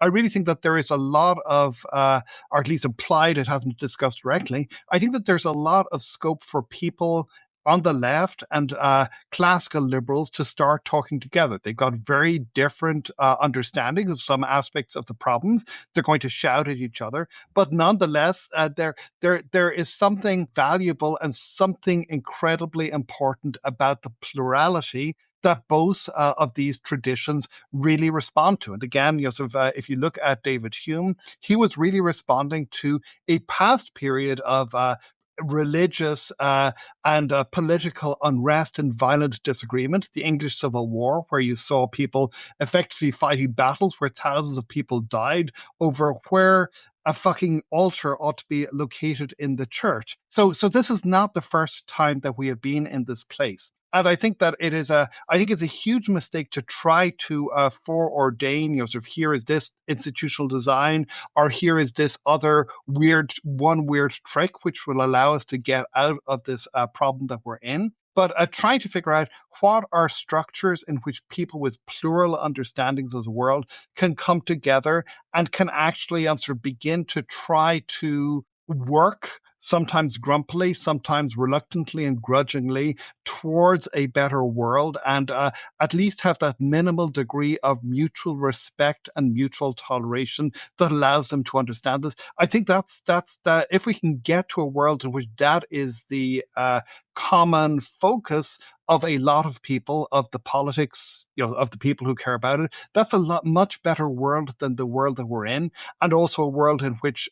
I really think that there is a lot of, or at least implied, it hasn't discussed directly, I think that there's a lot of scope for people on the left and classical liberals to start talking together. They've got very different understandings of some aspects of the problems. They're going to shout at each other, but nonetheless, there is something valuable and something incredibly important about the plurality that both of these traditions really respond to. And again, if you look at David Hume, he was really responding to a past period of religious and political unrest and violent disagreement, the English Civil War, where you saw people effectively fighting battles where thousands of people died over where a fucking altar ought to be located in the church. So this is not the first time that we have been in this place. And I think that it's a huge mistake to try to foreordain, here is this institutional design, or here is this other weird trick, which will allow us to get out of this problem that we're in. But trying to figure out what are structures in which people with plural understandings of the world can come together and can actually begin to try to work, sometimes grumpily, sometimes reluctantly and grudgingly, towards a better world, and at least have that minimal degree of mutual respect and mutual toleration that allows them to understand this. I think that's if we can get to a world in which that is the common focus of a lot of people, of the politics, of the people who care about it, that's a much better world than the world that we're in, and also a world in which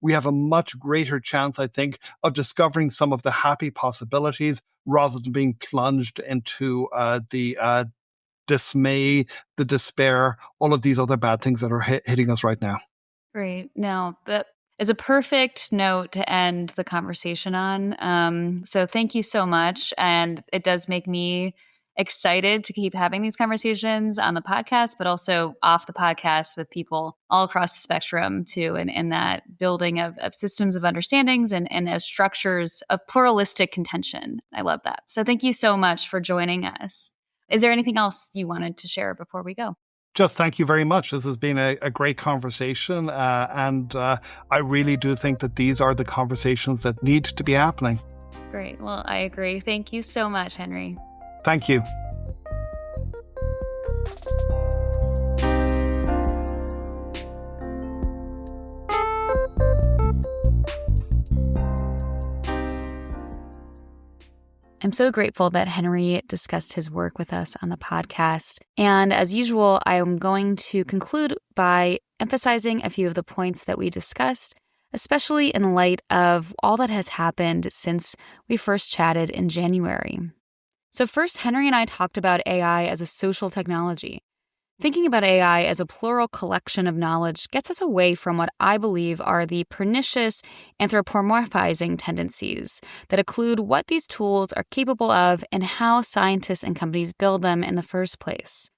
we have a much greater chance, I think, of discovering some of the happy possibilities rather than being plunged into the dismay, the despair, all of these other bad things that are hitting us right now. Great. Now, that is a perfect note to end the conversation on. So thank you so much. And it does make me excited to keep having these conversations on the podcast, but also off the podcast with people all across the spectrum too, and that building of systems of understandings and of structures of pluralistic contention. I love that. So thank you so much for joining us. Is there anything else you wanted to share before we go? Just thank you very much. This has been a great conversation. And I really do think that these are the conversations that need to be happening. Great. Well, I agree. Thank you so much, Henry. Thank you. I'm so grateful that Henry discussed his work with us on the podcast. And as usual, I'm going to conclude by emphasizing a few of the points that we discussed, especially in light of all that has happened since we first chatted in January. So first, Henry and I talked about AI as a social technology. Thinking about AI as a plural collection of knowledge gets us away from what I believe are the pernicious anthropomorphizing tendencies that occlude what these tools are capable of and how scientists and companies build them in the first place.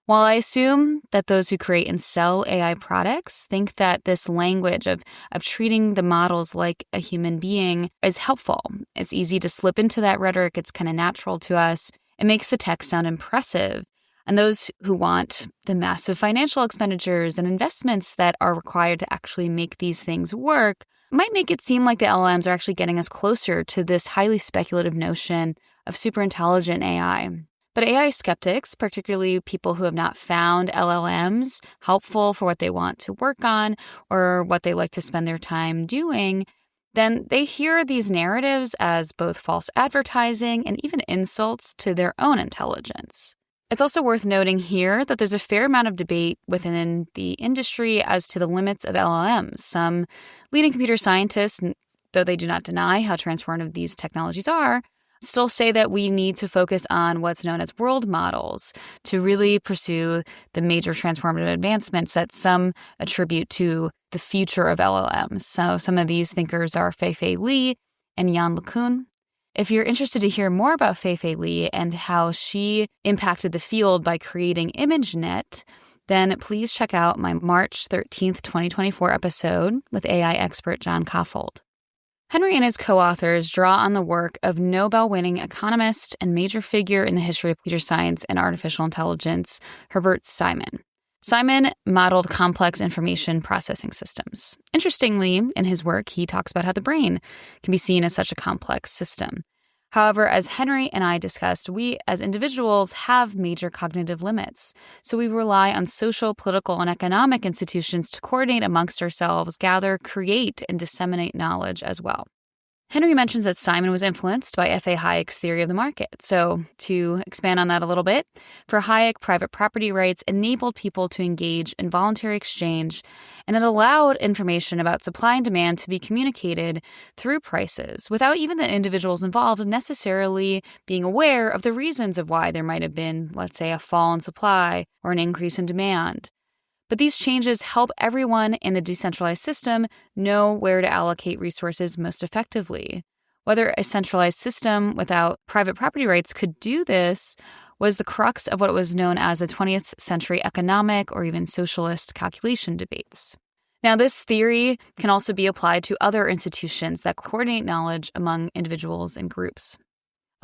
While I assume that those who create and sell AI products think that this language of treating the models like a human being is helpful, it's easy to slip into that rhetoric, it's kind of natural to us, it makes the tech sound impressive. And those who want the massive financial expenditures and investments that are required to actually make these things work might make it seem like the LLMs are actually getting us closer to this highly speculative notion of superintelligent AI. But AI skeptics, particularly people who have not found LLMs helpful for what they want to work on or what they like to spend their time doing, then they hear these narratives as both false advertising and even insults to their own intelligence. It's also worth noting here that there's a fair amount of debate within the industry as to the limits of LLMs. Some leading computer scientists, though they do not deny how transformative these technologies are, still say that we need to focus on what's known as world models to really pursue the major transformative advancements that some attribute to the future of LLMs. So some of these thinkers are Fei-Fei Li and Yann LeCun. If you're interested to hear more about Fei-Fei Li and how she impacted the field by creating ImageNet, then please check out my March 13th, 2024 episode with AI expert John Koffold. Henry and his co-authors draw on the work of Nobel-winning economist and major figure in the history of computer science and artificial intelligence, Herbert Simon. Simon modeled complex information processing systems. Interestingly, in his work, he talks about how the brain can be seen as such a complex system. However, as Henry and I discussed, we as individuals have major cognitive limits. So we rely on social, political, and economic institutions to coordinate amongst ourselves, gather, create, and disseminate knowledge as well. Henry mentions that Simon was influenced by F.A. Hayek's theory of the market. So to expand on that a little bit, for Hayek, private property rights enabled people to engage in voluntary exchange, and it allowed information about supply and demand to be communicated through prices without even the individuals involved necessarily being aware of the reasons of why there might have been, let's say, a fall in supply or an increase in demand. But these changes help everyone in the decentralized system know where to allocate resources most effectively. Whether a centralized system without private property rights could do this was the crux of what was known as the 20th century economic or even socialist calculation debates. Now, this theory can also be applied to other institutions that coordinate knowledge among individuals and groups.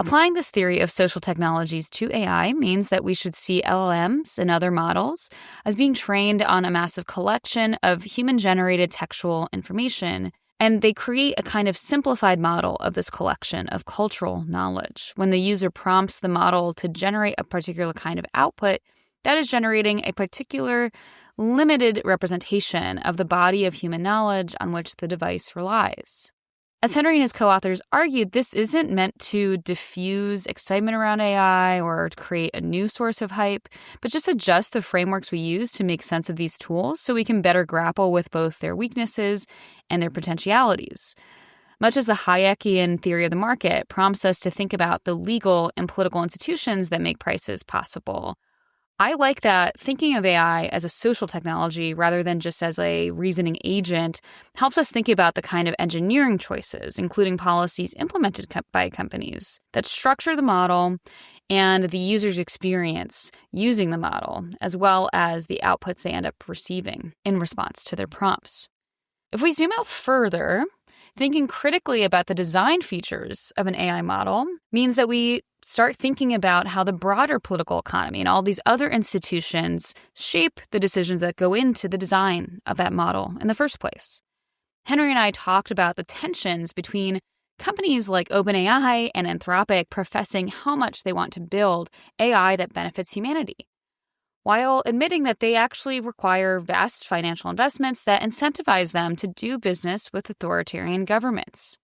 Applying this theory of social technologies to AI means that we should see LLMs and other models as being trained on a massive collection of human-generated textual information, and they create a kind of simplified model of this collection of cultural knowledge. When the user prompts the model to generate a particular kind of output, that is generating a particular limited representation of the body of human knowledge on which the device relies. As Henry and his co-authors argued, this isn't meant to diffuse excitement around AI or to create a new source of hype, but just adjust the frameworks we use to make sense of these tools so we can better grapple with both their weaknesses and their potentialities. Much as the Hayekian theory of the market prompts us to think about the legal and political institutions that make prices possible, I like that thinking of AI as a social technology rather than just as a reasoning agent helps us think about the kind of engineering choices, including policies implemented by companies, that structure the model and the user's experience using the model, as well as the outputs they end up receiving in response to their prompts. If we zoom out further, thinking critically about the design features of an AI model means that we start thinking about how the broader political economy and all these other institutions shape the decisions that go into the design of that model in the first place. Henry and I talked about the tensions between companies like OpenAI and Anthropic professing how much they want to build AI that benefits humanity, while admitting that they actually require vast financial investments that incentivize them to do business with authoritarian governments.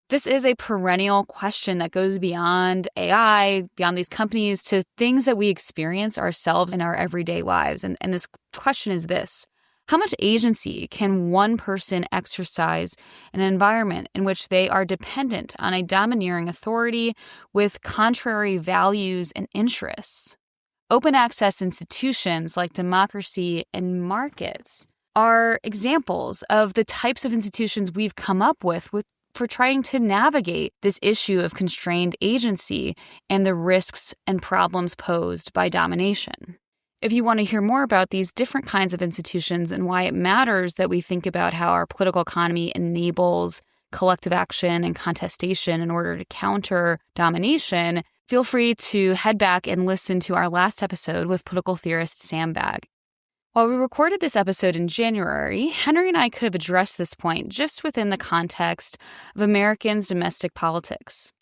This is a perennial question that goes beyond AI, beyond these companies, to things that we experience ourselves in our everyday lives. And this question is this: How much agency can one person exercise in an environment in which they are dependent on a domineering authority with contrary values and interests? Open access institutions like democracy and markets are examples of the types of institutions we've come up with for trying to navigate this issue of constrained agency and the risks and problems posed by domination. If you want to hear more about these different kinds of institutions and why it matters that we think about how our political economy enables collective action and contestation in order to counter domination, feel free to head back and listen to our last episode with political theorist Sam Bagg. While we recorded this episode in January, Henry and I could have addressed this point just within the context of Americans' domestic politics.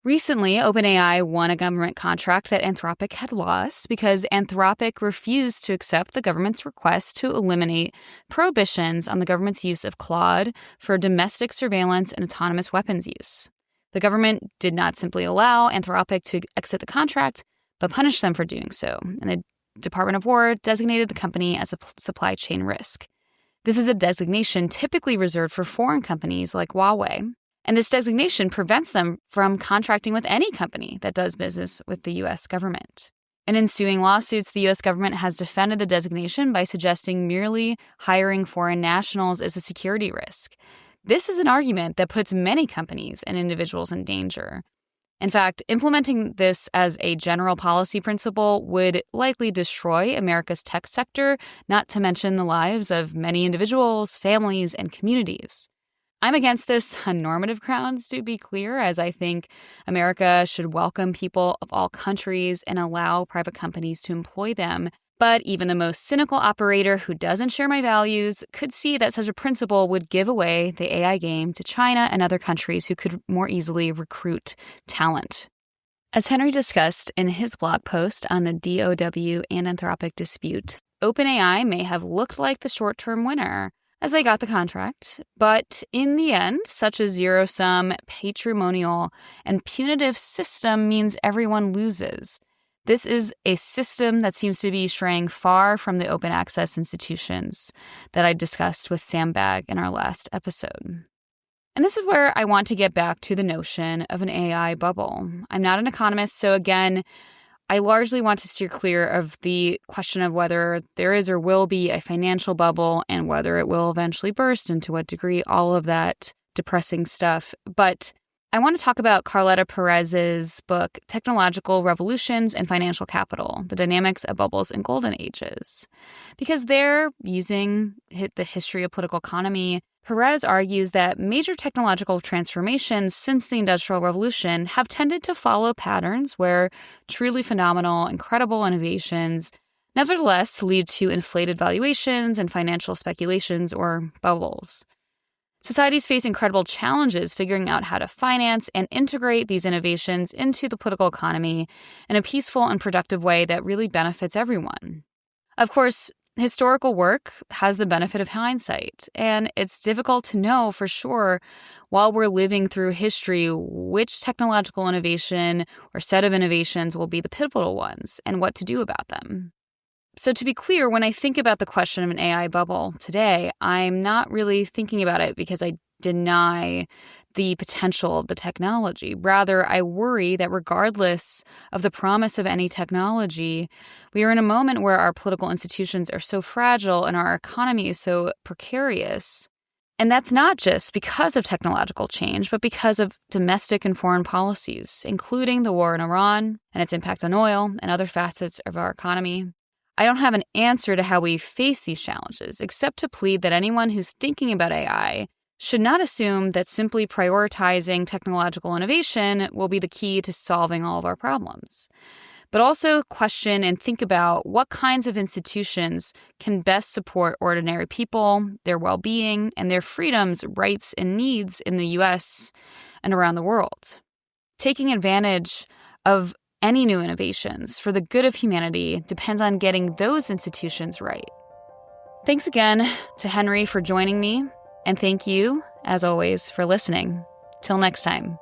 Recently, OpenAI won a government contract that Anthropic had lost because Anthropic refused to accept the government's request to eliminate prohibitions on the government's use of Claude for domestic surveillance and autonomous weapons use. The government did not simply allow Anthropic to exit the contract, but punished them for doing so, and the Department of War designated the company as a supply chain risk. This is a designation typically reserved for foreign companies like Huawei, and this designation prevents them from contracting with any company that does business with the U.S. government. In ensuing lawsuits, the U.S. government has defended the designation by suggesting merely hiring foreign nationals is a security risk. This is an argument that puts many companies and individuals in danger. In fact, implementing this as a general policy principle would likely destroy America's tech sector, not to mention the lives of many individuals, families, and communities. I'm against this on normative grounds, to be clear, as I think America should welcome people of all countries and allow private companies to employ them. But even the most cynical operator who doesn't share my values could see that such a principle would give away the AI game to China and other countries who could more easily recruit talent. As Henry discussed in his blog post on the DOW and Anthropic dispute, OpenAI may have looked like the short-term winner as they got the contract, but in the end, such a zero-sum, patrimonial, and punitive system means everyone loses. This is a system that seems to be straying far from the open access institutions that I discussed with Sam Bagg in our last episode. And this is where I want to get back to the notion of an AI bubble. I'm not an economist, so again, I largely want to steer clear of the question of whether there is or will be a financial bubble and whether it will eventually burst and to what degree, all of that depressing stuff. But I want to talk about Carletta Perez's book, Technological Revolutions and Financial Capital, The Dynamics of Bubbles and Golden Ages. Because there, using the history of political economy, Perez argues that major technological transformations since the Industrial Revolution have tended to follow patterns where truly phenomenal, incredible innovations nevertheless lead to inflated valuations and financial speculations or bubbles. Societies face incredible challenges figuring out how to finance and integrate these innovations into the political economy in a peaceful and productive way that really benefits everyone. Of course, historical work has the benefit of hindsight, and it's difficult to know for sure while we're living through history which technological innovation or set of innovations will be the pivotal ones and what to do about them. So to be clear, when I think about the question of an AI bubble today, I'm not really thinking about it because I deny the potential of the technology. Rather, I worry that regardless of the promise of any technology, we are in a moment where our political institutions are so fragile and our economy is so precarious. And that's not just because of technological change, but because of domestic and foreign policies, including the war in Iran and its impact on oil and other facets of our economy. I don't have an answer to how we face these challenges, except to plead that anyone who's thinking about AI should not assume that simply prioritizing technological innovation will be the key to solving all of our problems, but also question and think about what kinds of institutions can best support ordinary people, their well-being, and their freedoms, rights, and needs in the U.S. and around the world. Taking advantage of any new innovations for the good of humanity depends on getting those institutions right. Thanks again to Henry for joining me, and thank you, as always, for listening. Till next time.